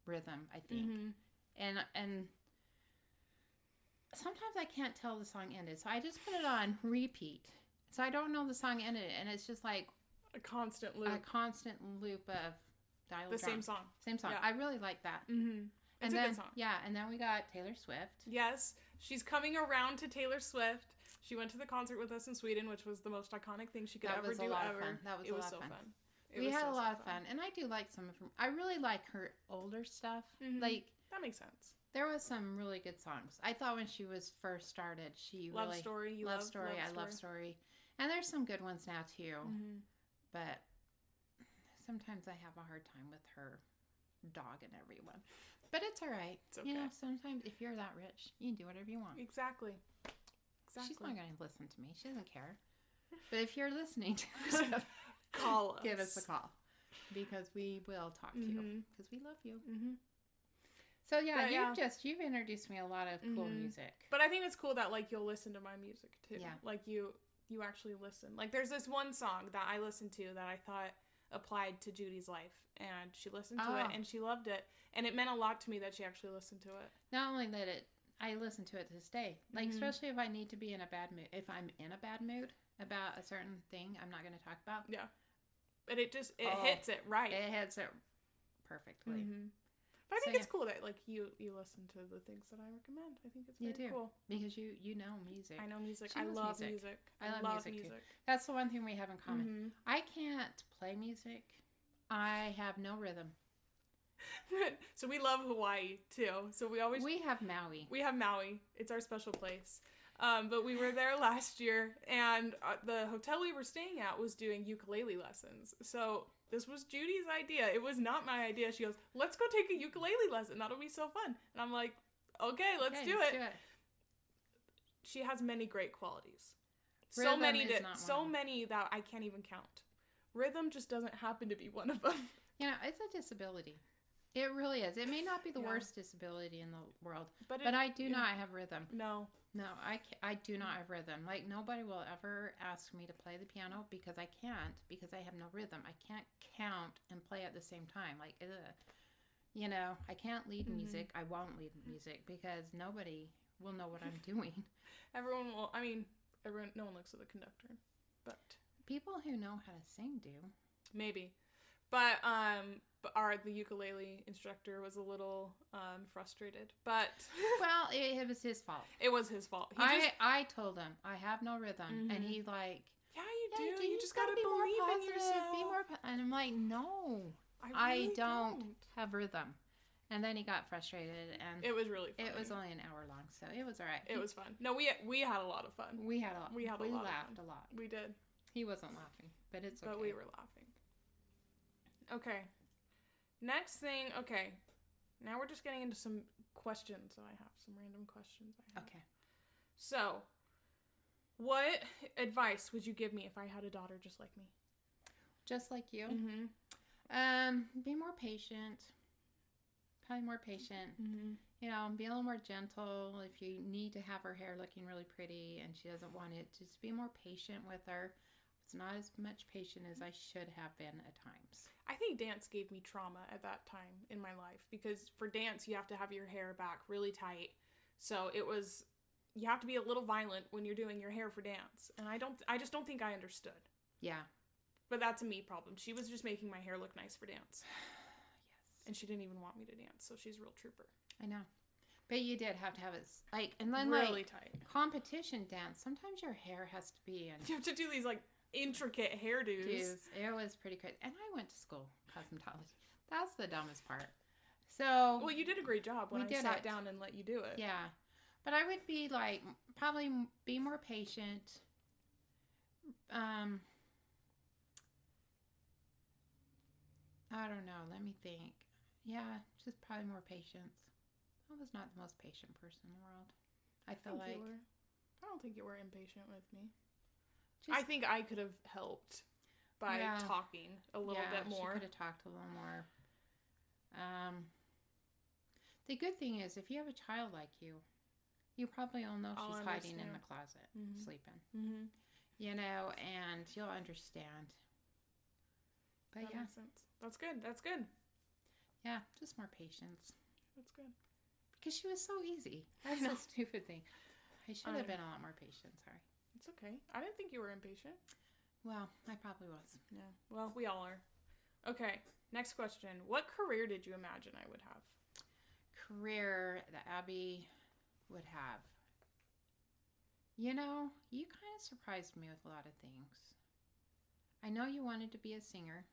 rhythm, I think. Mm-hmm. And sometimes I can't tell the song ended, so I just put it on repeat. So I don't know the song ended, and it's just like a constant loop. A constant loop of Dial Drunk. Same song. Same song. Yeah. I really like that. Mm-hmm. It's a good song. Yeah, and then we got Taylor Swift. Yes, she's coming around to Taylor Swift. She went to the concert with us in Sweden, which was the most iconic thing she could ever do ever. That was a a lot so of fun. It we was had so a lot of fun. fun, and I do like some of her. I really like her older stuff. Mm-hmm. Like that makes sense. There was some really good songs. I thought when she was first started, she Love really Story. Love Story. I love Story, and there's some good ones now too. Mm-hmm. But sometimes I have a hard time with her dog and everyone. But it's all right. It's okay. You know, sometimes if you're that rich, you can do whatever you want. Exactly. She's not going to listen to me. She doesn't care. But if you're listening to us, call us. Give us a call. Because we will talk to you. Because we love you. Mm-hmm. So yeah, you've introduced me a lot of cool music. But I think it's cool that like you'll listen to my music too. Yeah. Like you actually listen. Like there's this one song that I listened to that I thought applied to Judy's life, and she listened to it and she loved it, and it meant a lot to me that she actually listened to it. Not only that I listen to it to this day, like especially if I need to be in a bad mood. If I'm in a bad mood about a certain thing, I'm not going to talk about. Yeah, but it hits it right. It hits it perfectly. Mm-hmm. But I think it's cool that like you listen to the things that I recommend. I think it's very cool because you know music. I know music. I love music. I love music too. That's the one thing we have in common. Mm-hmm. I can't play music. I have no rhythm. So we love Hawaii too. So we have Maui. We have Maui. It's our special place. But we were there last year, and the hotel we were staying at was doing ukulele lessons. So this was Judy's idea. It was not my idea. She goes, "Let's go take a ukulele lesson. That'll be so fun." And I'm like, "Okay, let's do it." She has many great qualities. So many that I can't even count. Rhythm just doesn't happen to be one of them. You know, it's a disability. It really is. It may not be the worst disability in the world, but I do not have rhythm. No, I do not have rhythm. Like, nobody will ever ask me to play the piano because I can't, because I have no rhythm. I can't count and play at the same time. Like, you know, I can't lead music. I won't lead music because nobody will know what I'm doing. No one looks at the conductor, but people who know how to sing do. Maybe. But the ukulele instructor was a little frustrated. But well, it was his fault. It was his fault. I told him I have no rhythm, and he like, yeah, you do. You just gotta believe in yourself. Be more, and I'm like, no, I don't have rhythm. And then he got frustrated, and it was really funny. It was only an hour long, so it was all right. It was fun. No, we had a lot of fun. We laughed a lot. We did. He wasn't laughing, but it's okay. But we were laughing. Okay. Next thing, okay. Now we're just getting into some questions that I have. Some random questions I have. Okay. So, what advice would you give me if I had a daughter just like me? Just like you? Mm-hmm. Be more patient. Probably more patient. Mm-hmm. You know, be a little more gentle. If you need to have her hair looking really pretty and she doesn't want it, just be more patient with her. It's not as much patient as I should have been at times. I think dance gave me trauma at that time in my life because for dance you have to have your hair back really tight. So you have to be a little violent when you're doing your hair for dance. And I just don't think I understood. Yeah. But that's a me problem. She was just making my hair look nice for dance. Yes. And she didn't even want me to dance, so she's a real trooper. I know. But you did have to have it, like, and then, really like, tight. competition dance, sometimes your hair has to be in. You have to do these, like, intricate hairdos. It was pretty crazy. And I went to school, cosmetology. That's the dumbest part. So. Well, you did a great job when I sat down and let you do it. Yeah. But I would be, like, probably be more patient. I don't know. Let me think. Yeah, just probably more patience. I was not the most patient person in the world. I feel like. I don't think you were impatient with me. I think I could have helped by talking a little bit more. She could have talked a little more. The good thing is, if you have a child like you probably all know she's hiding in the closet, sleeping. Mm-hmm. You know, and you'll understand. But that makes sense. That's good. That's good. Yeah, just more patience. That's good. Because she was so easy. That's a stupid thing. I should have been a lot more patient. Sorry. It's okay. I didn't think you were impatient. Well, I probably was. Yeah. Well, we all are. Okay. Next question. What career did you imagine I would have? Career that Abby would have. You know, you kind of surprised me with a lot of things. I know you wanted to be a singer.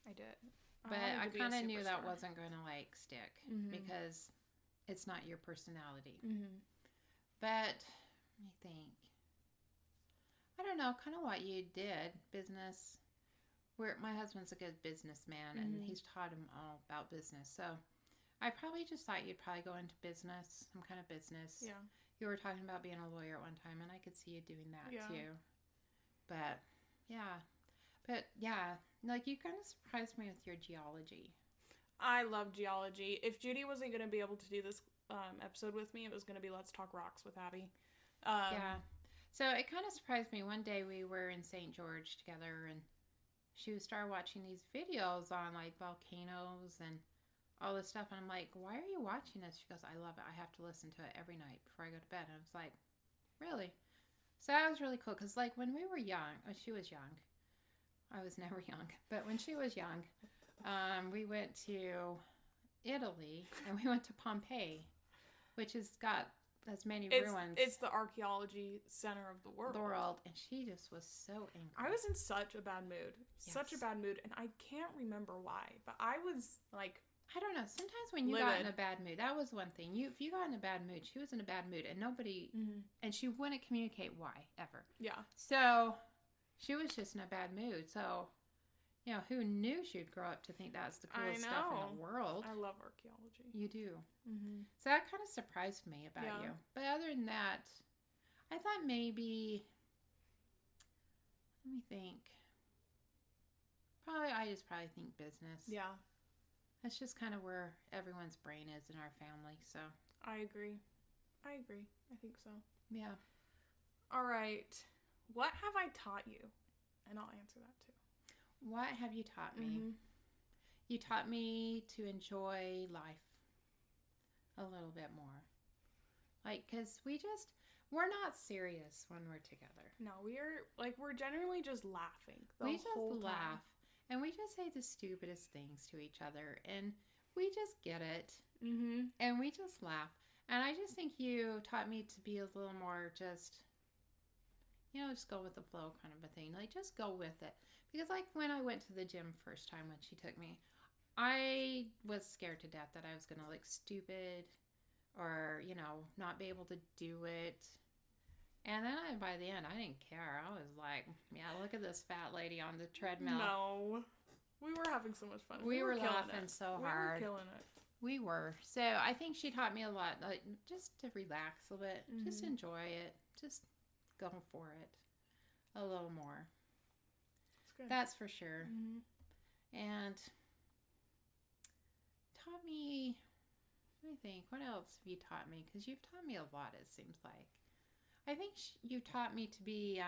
I did. But I kind of knew that wasn't going to, like, stick. Mm-hmm. Because it's not your personality. Mm-hmm. But, let me think. I don't know, kind of what you did. Business. My husband's a good businessman, and he's taught him all about business. So, I probably just thought you'd probably go into business, some kind of business. Yeah. You were talking about being a lawyer at one time, and I could see you doing that too. But, yeah. Like, you kind of surprised me with your geology. I love geology. If Judy wasn't going to be able to do this episode with me, it was going to be Let's Talk Rocks with Abby. Yeah. So it kind of surprised me. One day we were in St. George together, and she started watching these videos on, like, volcanoes and all this stuff. And I'm like, why are you watching this? She goes, I love it. I have to listen to it every night before I go to bed. And I was like, really? So that was really cool. Because, like, when we were young, she was young. I was never young. But when she was young, we went to Italy, and we went to Pompeii, which has got as many ruins. It's the archaeology center of the world. And she just was so angry. I was in such a bad mood. Yes. Such a bad mood. And I can't remember why. But I was, like, I don't know. Sometimes when you got in a bad mood, that was one thing. If you got in a bad mood, she was in a bad mood, and nobody, and she wouldn't communicate why, ever. Yeah. So, she was just in a bad mood. So, you know, who knew she'd grow up to think that's the coolest stuff in the world? I love archaeology. You do. Mm-hmm. So that kind of surprised me about you. But other than that, I thought maybe, let me think. I just probably think business. Yeah. That's just kind of where everyone's brain is in our family, so. I agree. I think so. Yeah. All right. What have I taught you? And I'll answer that too. What have you taught me? Mm-hmm. You taught me to enjoy life a little bit more. Like, because we're not serious when we're together. No, we're generally just laughing we just laugh. And we just say the stupidest things to each other. And we just get it. Mm-hmm. And we just laugh. And I just think you taught me to be a little more just, just go with the flow kind of a thing. Like, just go with it. Because, like, when I went to the gym first time when she took me, I was scared to death that I was going to look stupid or, not be able to do it. And then by the end, I didn't care. I was like, yeah, look at this fat lady on the treadmill. No. We were having so much fun. We were laughing so hard. We were killing it. We were. So I think she taught me a lot, like, just to relax a bit. Mm-hmm. Just enjoy it. Just go for it a little more. That's good. That's for sure. Mm-hmm. And taught me, let me think, what else have you taught me? Because you've taught me a lot, it seems like. I think you taught me to be,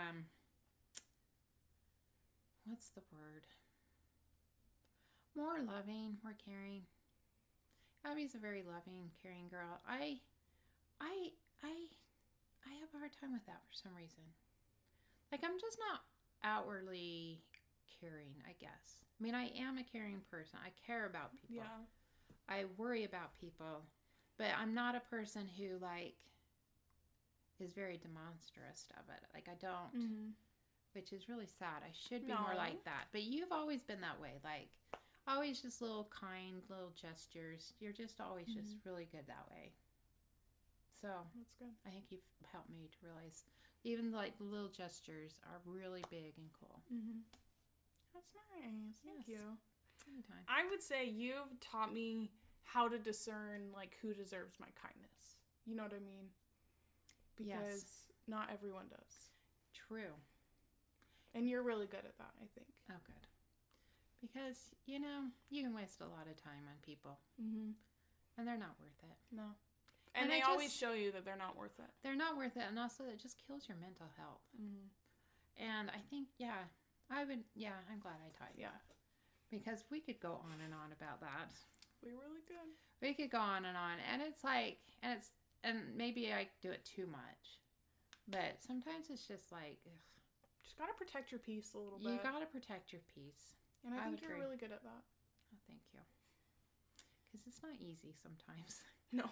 what's the word? More loving, more caring. Abby's a very loving, caring girl. I have a hard time with that for some reason. Like, I'm just not outwardly caring, I guess. I mean, I am a caring person. I care about people. Yeah. I worry about people. But I'm not a person who, like, is very demonstrous of it. Like, I don't, which is really sad. I should be more like that. But you've always been that way. Like, always just little kind, little gestures. You're just always just really good that way. So, that's good. I think you've helped me to realize even, like, the little gestures are really big and cool. That's nice. Thank you. Anytime. I would say you've taught me how to discern, like, who deserves my kindness. You know what I mean? Because not everyone does. True. And you're really good at that, I think. Oh, good. Because, you know, you can waste a lot of time on people. And they're not worth it. No. And they always show you that they're not worth it. They're not worth it. And also, it just kills your mental health. And I think, I'm glad I taught you. Yeah. Because we could go on and on about that. We really could. We could go on. And it's like, and maybe I do it too much. But sometimes it's just like, ugh. Just gotta protect your peace a little bit. You gotta protect your peace. And I think you're really good at that. Oh, thank you. Because it's not easy sometimes. No.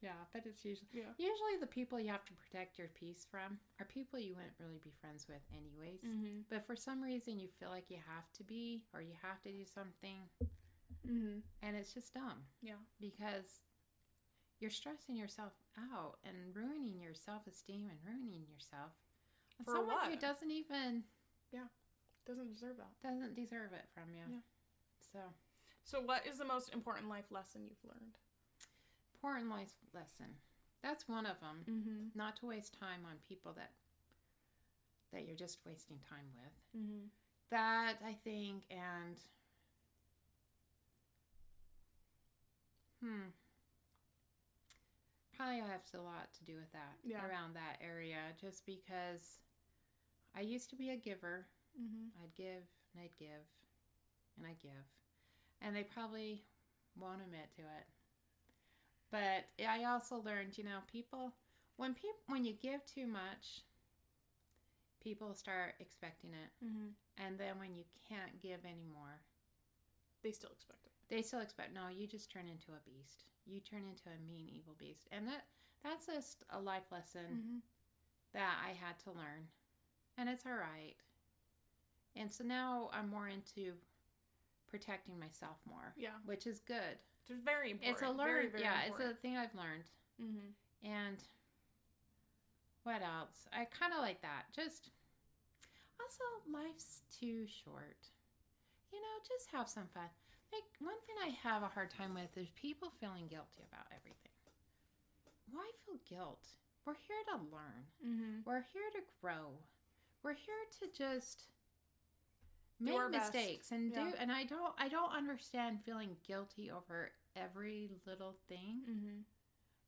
Yeah, but it's usually the people you have to protect your peace from are people you wouldn't really be friends with anyways. But for some reason you feel like you have to be, or you have to do something. And it's just dumb. Yeah. Because you're stressing yourself out and ruining your self-esteem and ruining yourself. And for someone what? who doesn't even... Yeah. Doesn't deserve that. Doesn't deserve it from you. Yeah. So what is the most important life lesson you've learned? Important life lesson. That's one of them. Not to waste time on people that you're just wasting time with. That, I think, and... Probably I have a lot to do with that. Yeah. Around that area. Just because I used to be a giver. I'd give, and I'd give, and I'd give. And they probably won't admit to it. But I also learned, you know, when you give too much, people start expecting it. And then when you can't give anymore, they still expect it. They still expect, no, you just turn into a beast. You turn into a mean, evil beast. And that's just a life lesson that I had to learn. And it's all right. And so now I'm more into protecting myself more. Yeah. Which is good. It's very important. It's a learn. Very important. It's a thing I've learned. And what else? I kind of like that. Just also, life's too short. You know, just have some fun. Like, one thing I have a hard time with is people feeling guilty about everything. Why feel guilt? We're here to learn. We're here to grow. We're here to just make mistakes and do. And I don't understand feeling guilty over every little thing.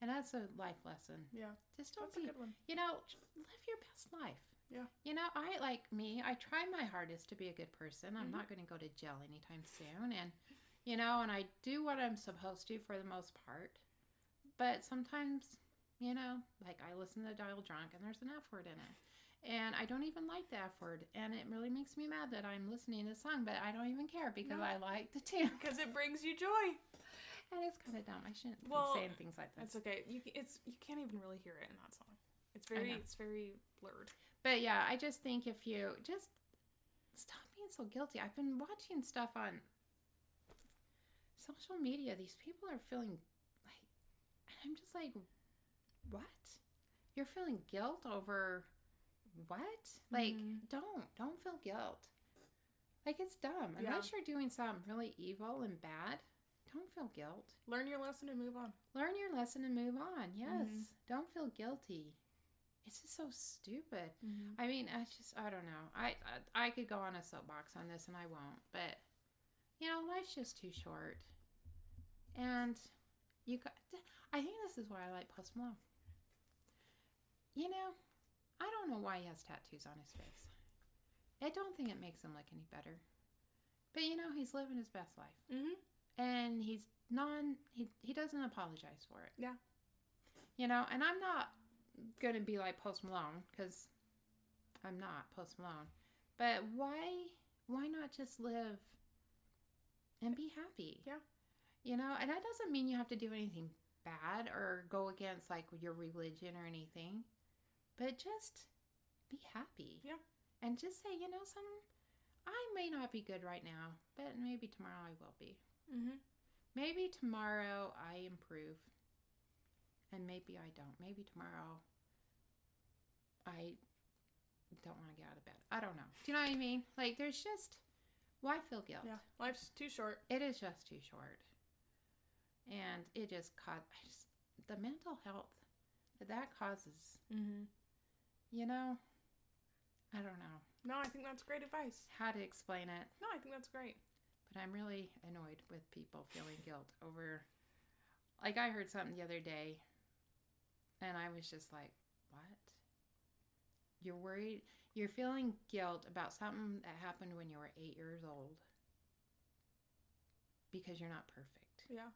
And that's a life lesson. Yeah, just don't be. A good one. You know, live your best life. Yeah. You know, I try my hardest to be a good person. I'm not going to go to jail anytime soon. And, you know, and I do what I'm supposed to for the most part. But sometimes, you know, like I listen to Dial Drunk and there's an F word in it. And I don't even like the F word. And it really makes me mad that I'm listening to the song, but I don't even care because I like the tune. Because it brings you joy. And it's kind of dumb. I shouldn't be saying things like that. It's okay. You can't even really hear it in that song. It's very blurred. But yeah, I just think if you just stop being so guilty. I've been watching stuff on social media. These people are feeling like, and I'm just like, what? You're feeling guilt over what? Like, don't feel guilt. Like, it's dumb. Unless you're doing something really evil and bad, don't feel guilt. Learn your lesson and move on. Learn your lesson and move on. Yes. Don't feel guilty. It's just so stupid. I mean, I don't know. I could go on a soapbox on this and I won't. But, you know, life's just too short. And I think this is why I like Post Malone. You know, I don't know why he has tattoos on his face. I don't think it makes him look any better. But, you know, he's living his best life. And he doesn't apologize for it. Yeah. You know, and I'm not going to be like Post Malone, because I'm not Post Malone. But why not just live and be happy? Yeah. You know, and that doesn't mean you have to do anything bad or go against like your religion or anything, but just be happy. Yeah. And just say, you know, I may not be good right now, but maybe tomorrow I will be. Mm-hmm. Maybe tomorrow I improve, and maybe I don't. Maybe tomorrow I don't want to get out of bed. I don't know. Do you know what I mean? Like, there's just, why feel guilt? Yeah, life's too short. It is just too short. And it just the mental health that causes, you know, I don't know. No, I think that's great advice. How to explain it. No, I think that's great. But I'm really annoyed with people feeling guilt over, like I heard something the other day, and I was just like, what? You're worried, you're feeling guilt about something that happened when you were 8 years old because you're not perfect. Yeah.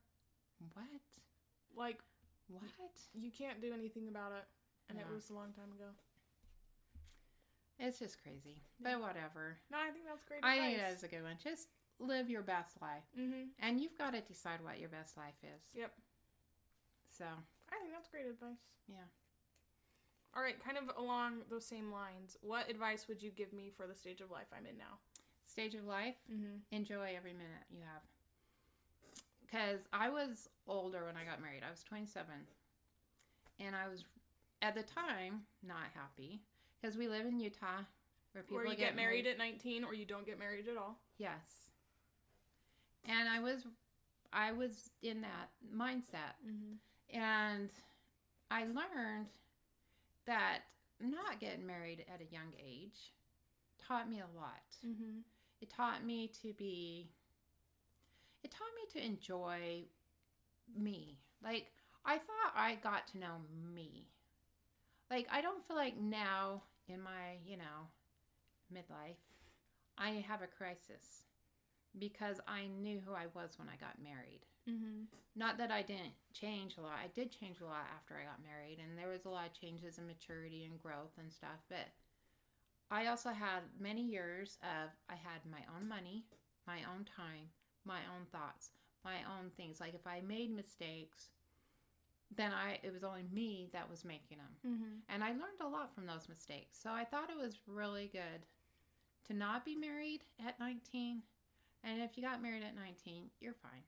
What? Like, what? You can't do anything about it, and Yeah. it was a long time ago. It's just crazy. Yeah. But whatever. No, I think that's great I advice. think that is a good one. Just live your best life. Mm-hmm. And you've got to decide what your best life is. Yep. So, I think that's great advice. yeah. All right, kind of along those same lines, what advice would you give me for the stage of life I'm in now? Stage of life, Mm-hmm. enjoy every minute you have. Because I was older when I got married. I was 27. And I was, at the time, not happy. Because we live in Utah where people Where you get married at 19 or you don't get married at all. Yes. And I was in that mindset. Mm-hmm. And I learned that not getting married at a young age taught me a lot. Mm-hmm. It taught me to enjoy me. Like, I thought I got to know me. Like, I don't feel like now in my, midlife, I have a crisis because I knew who I was when I got married. Mm-hmm. Not that I didn't change a lot. I did change a lot after I got married, and there was a lot of changes in maturity and growth and stuff, but I also had many years of, I had my own money, my own time, my own thoughts, my own things. Like, if I made mistakes, then it was only me that was making them. Mm-hmm. And I learned a lot from those mistakes. So I thought it was really good to not be married at 19. And if you got married at 19, you're fine.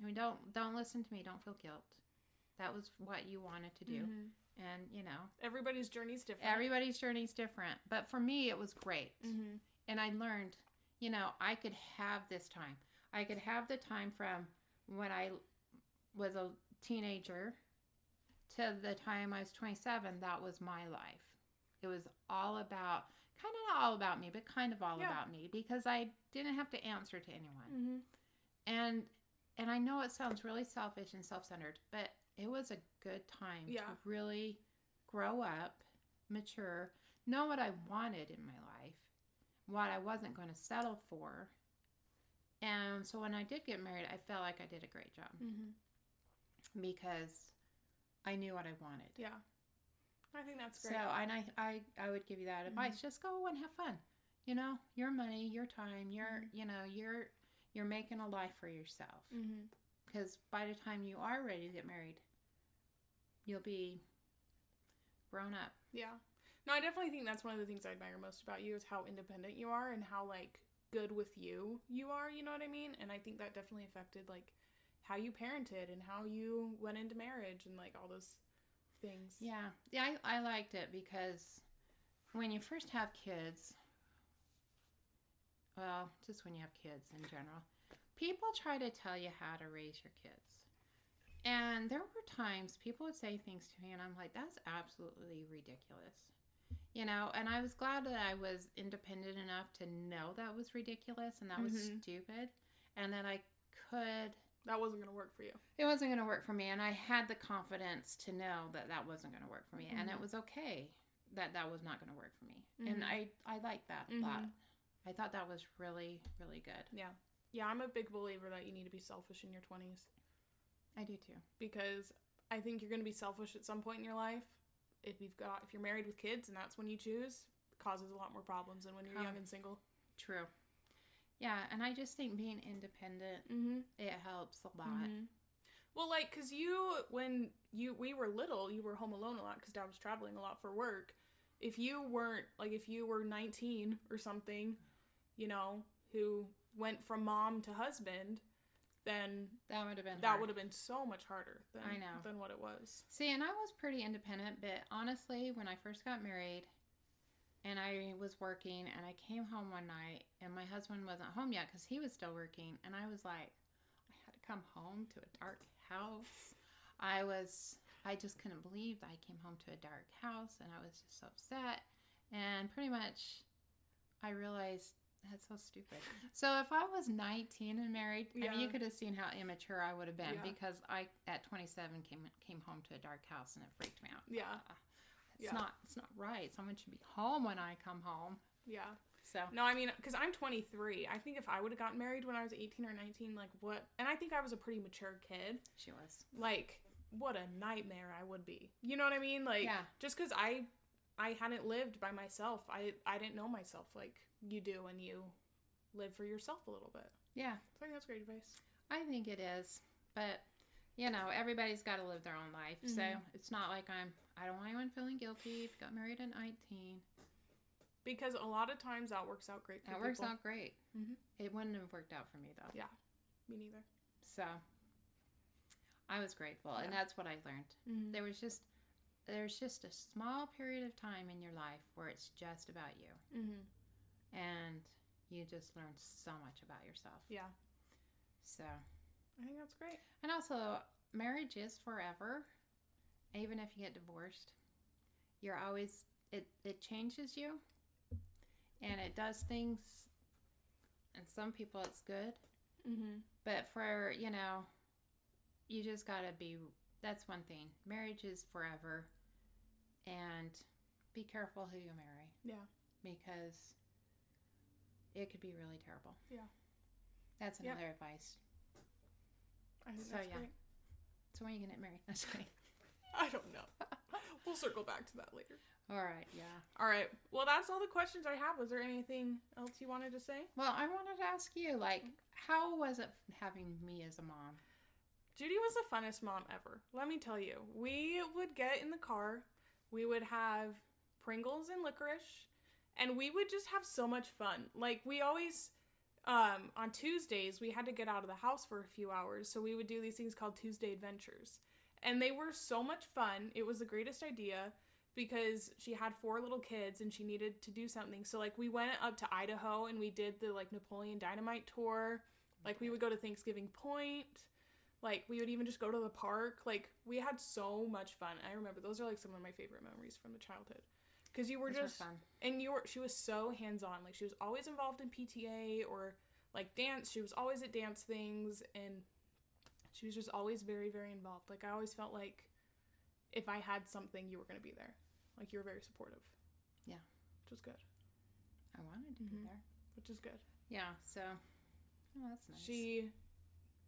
I mean, don't listen to me. Don't feel guilt. That was what you wanted to do. Mm-hmm. And, everybody's journey's different. everybody's journey's different. But for me, it was great. Mm-hmm. And I learned, I could have this time. I could have the time from when I was a teenager to the time I was 27. That was my life. It was all about, kind of not all about me, but kind of all about me, because I didn't have to answer to anyone. Mm-hmm. And I know it sounds really selfish and self-centered, but it was a good time to really grow up, mature, know what I wanted in my life, what I wasn't going to settle for. And so when I did get married, I felt like I did a great job because I knew what I wanted. Yeah. I think that's great. So, and I would give you that advice. Just go and have fun. Your money, your time, you're making a life for yourself. Because by the time you are ready to get married, you'll be grown up. Yeah. No, I definitely think that's one of the things I admire most about you is how independent you are and how, good with you are, you know what I mean? And I think that definitely affected, how you parented and how you went into marriage and, all those things. Yeah. Yeah, I liked it because when you first have kids, well, just when you have kids in general, people try to tell you how to raise your kids. And there were times people would say things to me and I'm like, that's absolutely ridiculous. And I was glad that I was independent enough to know that was ridiculous and that was stupid. And that I could... That wasn't going to work for you. It wasn't going to work for me. And I had the confidence to know that that wasn't going to work for me. And it was okay that that was not going to work for me. And I liked that a lot. I thought that was really, really good. Yeah. Yeah, I'm a big believer that you need to be selfish in your 20s. I do too. Because I think you're going to be selfish at some point in your life. If you're married with kids and that's when you choose, it causes a lot more problems than when you're young and single. True. Yeah, and I just think being independent, it helps a lot. Well, like, because when we were little, you were home alone a lot because Dad was traveling a lot for work. If you were 19 or something, who went from mom to husband, then that would have been so much harder than what it was. See, and I was pretty independent, but honestly, when I first got married and I was working and I came home one night and my husband wasn't home yet because he was still working, and I was like, I had to come home to a dark house. I just couldn't believe that I came home to a dark house, and I was just so upset. And pretty much I realized that's so stupid. So if I was 19 and married, I mean, you could have seen how immature I would have been because I, at 27, came home to a dark house and it freaked me out. Yeah. It's not right. Someone should be home when I come home. Yeah. So. No, I mean, because I'm 23. I think if I would have gotten married when I was 18 or 19, like what? And I think I was a pretty mature kid. She was. Like, what a nightmare I would be. You know what I mean? Like, just because I hadn't lived by myself. I didn't know myself like you do when you live for yourself a little bit. Yeah. I think that's great advice. I think it is. But, everybody's got to live their own life. So it's not like I don't want anyone feeling guilty if you got married at 19. Because a lot of times that works out great for people. That works out great. It wouldn't have worked out for me, though. Yeah. Me neither. So I was grateful. And that's what I learned. There's just a small period of time in your life where it's just about you. And you just learn so much about yourself. Yeah. So. I think that's great. And also, marriage is forever. Even if you get divorced, you're always, it changes you. And it does things, and some people it's good. But for, you just gotta that's one thing. Marriage is forever. And be careful who you marry. Yeah. Because it could be really terrible. Yeah. That's another advice. I think that's great. So when are you going to get married? That's great. I don't know. We'll circle back to that later. All right, yeah. All right. Well, that's all the questions I have. Was there anything else you wanted to say? Well, I wanted to ask you, how was it having me as a mom? Judy was the funnest mom ever. Let me tell you. We would get in the car. We would have Pringles and licorice. And we would just have so much fun. Like, we always, on Tuesdays, we had to get out of the house for a few hours. So we would do these things called Tuesday Adventures. And they were so much fun. It was the greatest idea because she had 4 little kids and she needed to do something. So, we went up to Idaho and we did the, Napoleon Dynamite tour. We would go to Thanksgiving Point. We would even just go to the park. We had so much fun. I remember those are, some of my favorite memories from the childhood. Because you were Those just, were fun. And she was so hands-on. She was always involved in PTA or, dance. She was always at dance things, and she was just always very, very involved. I always felt like if I had something, you were going to be there. You were very supportive. Yeah. Which was good. I wanted to be there. Which is good. Yeah, so, that's nice.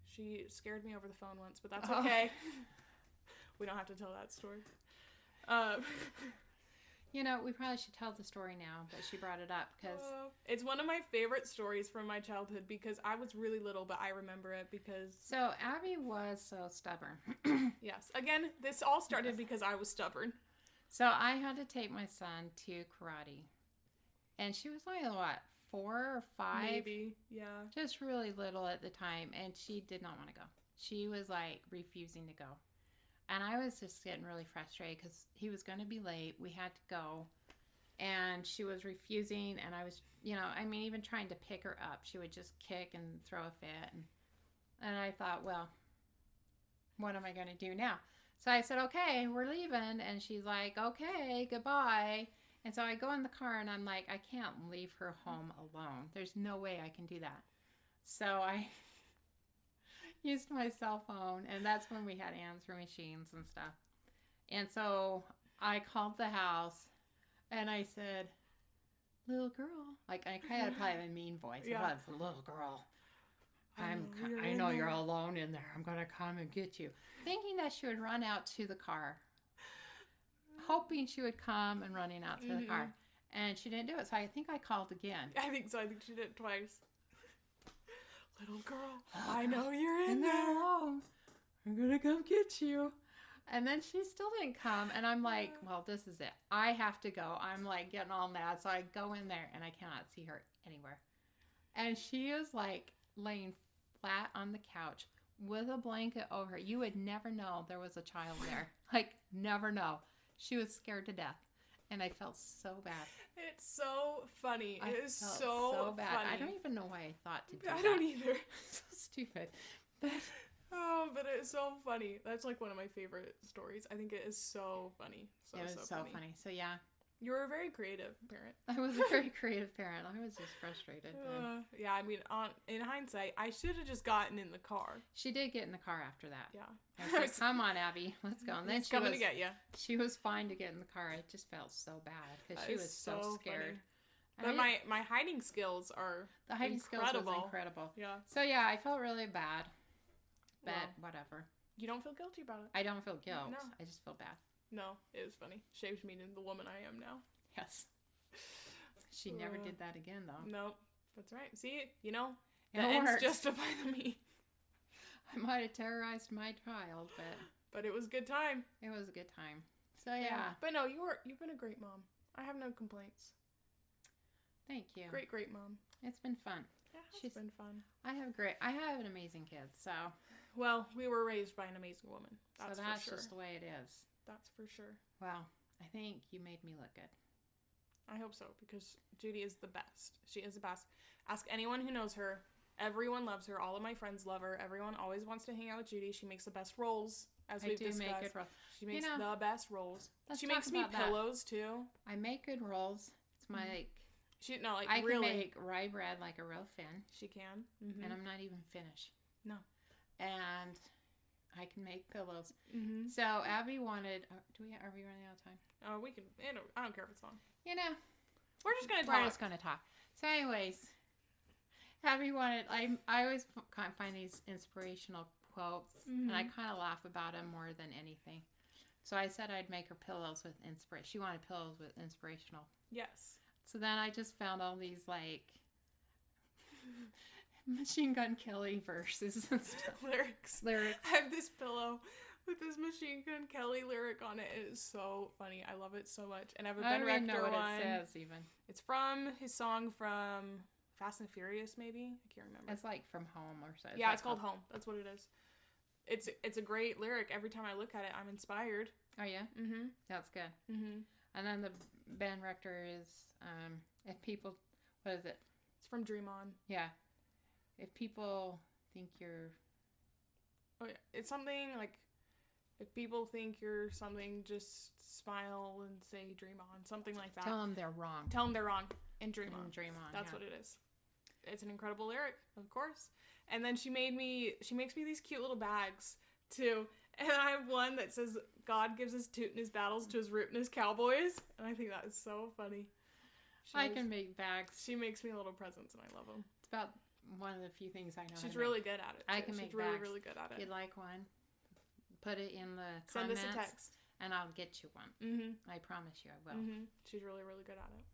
She scared me over the phone once, but that's okay. We don't have to tell that story. We probably should tell the story now, but she brought it up because... it's one of my favorite stories from my childhood because I was really little, but I remember it because... So, Abby was so stubborn. Yes. Again, this all started because I was stubborn. So, I had to take my son to karate. And she was only, 4 or 5? Maybe, yeah. Just really little at the time, and she did not want to go. She was, refusing to go. And I was just getting really frustrated because he was going to be late. We had to go. And she was refusing. And I was, even trying to pick her up. She would just kick and throw a fit. And I thought, well, what am I going to do now? So I said, okay, we're leaving. And she's like, okay, goodbye. And so I go in the car and I'm like, I can't leave her home alone. There's no way I can do that. So I... used my cell phone, and that's when we had answering machines and stuff. And so I called the house, and I said, little girl. I kind of probably have a mean voice. Yeah. I was, little girl, I know you're alone in there. I'm going to come and get you. Thinking that she would run out to the car. Hoping she would come and running out to the car. And she didn't do it, so I think I called again. I think so. I think she did it twice. girl, I know you're in and there. alone. I'm gonna come get you. And then she still didn't come, and I'm like, well, this is it. I have to go. I'm like getting all mad, so I go in there, and I cannot see her anywhere. And she is like laying flat on the couch with a blanket over her. You would never know there was a child there. Like, never know. She was scared to death. And I felt so bad. It's so funny. It is felt so bad. funny. I don't even know why I thought to do that. I don't either. So stupid. But but it's so funny. That's like one of my favorite stories. I think it is so funny. it was so funny. So yeah, you were a very creative parent. I was a very creative parent. I was just frustrated. Yeah, I mean, in hindsight, I should have just gotten in the car. She did get in the car after that. Yeah. I was like, come on, Abby, let's go. And then He's coming to get you. She was fine to get in the car. I just felt so bad because she was so scared. But my hiding skills are the hiding incredible. skills was incredible. Yeah. So yeah, I felt really bad. But whatever. You don't feel guilty about it. I don't feel guilt. No. I just feel bad. No, it was funny. Shaped me into the woman I am now. Yes. She never did that again, though. Nope. That's right. See, the It ends works. justify the means. I might have terrorized my child, But it was a good time. it was a good time. So yeah. But no, you've been a great mom. I have no complaints. Thank you. Great mom. It's been fun. Yeah, it's been fun. I have an amazing kid, so Well, we were raised by an amazing woman. That's so that's for sure. just the way it is. That's for sure. Well, I think you made me look good. I hope so, because Judy is the best. She is the best. Ask anyone who knows her. Everyone loves her. All of my friends love her. Everyone always wants to hang out with Judy. She makes the best rolls, as we've discussed. Make good rolls. She makes the best rolls. Let's She talk makes me about that. pillows too. I make good rolls. It's my I really. can make rye bread like a real Finn, She can. Mm-hmm. and I'm not even finished. No. And I can make pillows. Mm-hmm. So Abby wanted. Are we running out of time? Oh, we can. I don't care if it's long. We're just gonna We're just gonna talk. So, anyways, Abby wanted. I always find these inspirational quotes, and I kind of laugh about them more than anything. So I said I'd make her pillows with inspiration. She wanted pillows with inspirational. Yes. So then I just found all these like Machine Gun Kelly verses and stuff. Lyrics. I have this pillow with this Machine Gun Kelly lyric on it. It is so funny. I love it so much. And I have a Ben Rector one. I don't even know what it says even. It's from his song from Fast and Furious, maybe? I can't remember. It's like From Home or something. Yeah, it's called Home. That's what it is. It's a great lyric. Every time I look at it, I'm inspired. Oh, yeah? Mm-hmm. That's good. Mm-hmm. And then the Ben Rector is, if people, what is it? It's from Dream On. Yeah. If people think you're... Oh, yeah. It's something like, if people think you're something, just smile and say Dream On. Something like that. Tell them they're wrong. Tell them they're wrong. And Dream On. Dream On, That's what it is. It's an incredible lyric, of course. And then she makes me these cute little bags, too. And I have one that says, God gives his toot in his battles to his root and his cowboys. And I think that is so funny. I can make bags. She makes me little presents, and I love them. It's about one of the few things I know. She's really good at it. I can make bags. She's really good at it. If you'd like one, put it in the Send comments. us a text. And I'll get you one. Mm-hmm. I promise you I will. Mm-hmm. She's really good at it.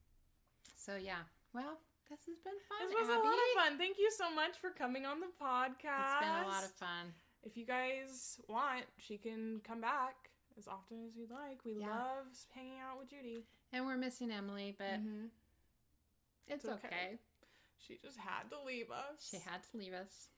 So, yeah. Well, this has been fun, This was Abby. a lot of fun. Thank you so much for coming on the podcast. It's been a lot of fun. If you guys want, she can come back as often as you'd like. We love hanging out with Judy. And we're missing Emily, but it's okay. She just had to leave us. She had to leave us.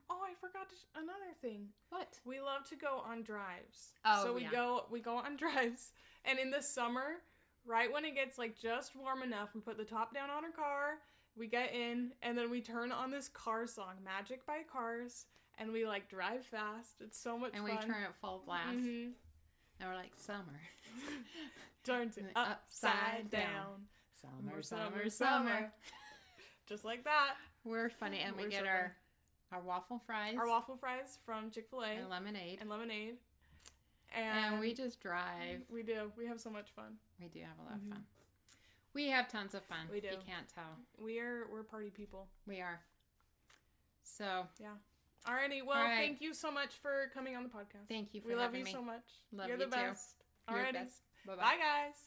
Oh, I forgot another thing. What? We love to go on drives. Oh, so we go on drives, and in the summer, right when it gets like just warm enough, we put the top down on our car, we get in, and then we turn on this car song, Magic by Cars, and we like drive fast. It's so much fun. And we turn it full blast. Mm-hmm. And we're like, summer. Turns it upside down. Summer, summer, summer. Just like that. We're funny, and we get our waffle fries. Our waffle fries from Chick-fil-A. And lemonade. And we just drive. We do. We have so much fun. We do have a lot of fun. We have tons of fun. We do. If you can't tell. We're party people. We are. So. Yeah. Alrighty. Well, thank you so much for coming on the podcast. Thank you for having me. We love you so much. Love You're you the best. Too. Alrighty. Best. Bye-bye. Bye, guys.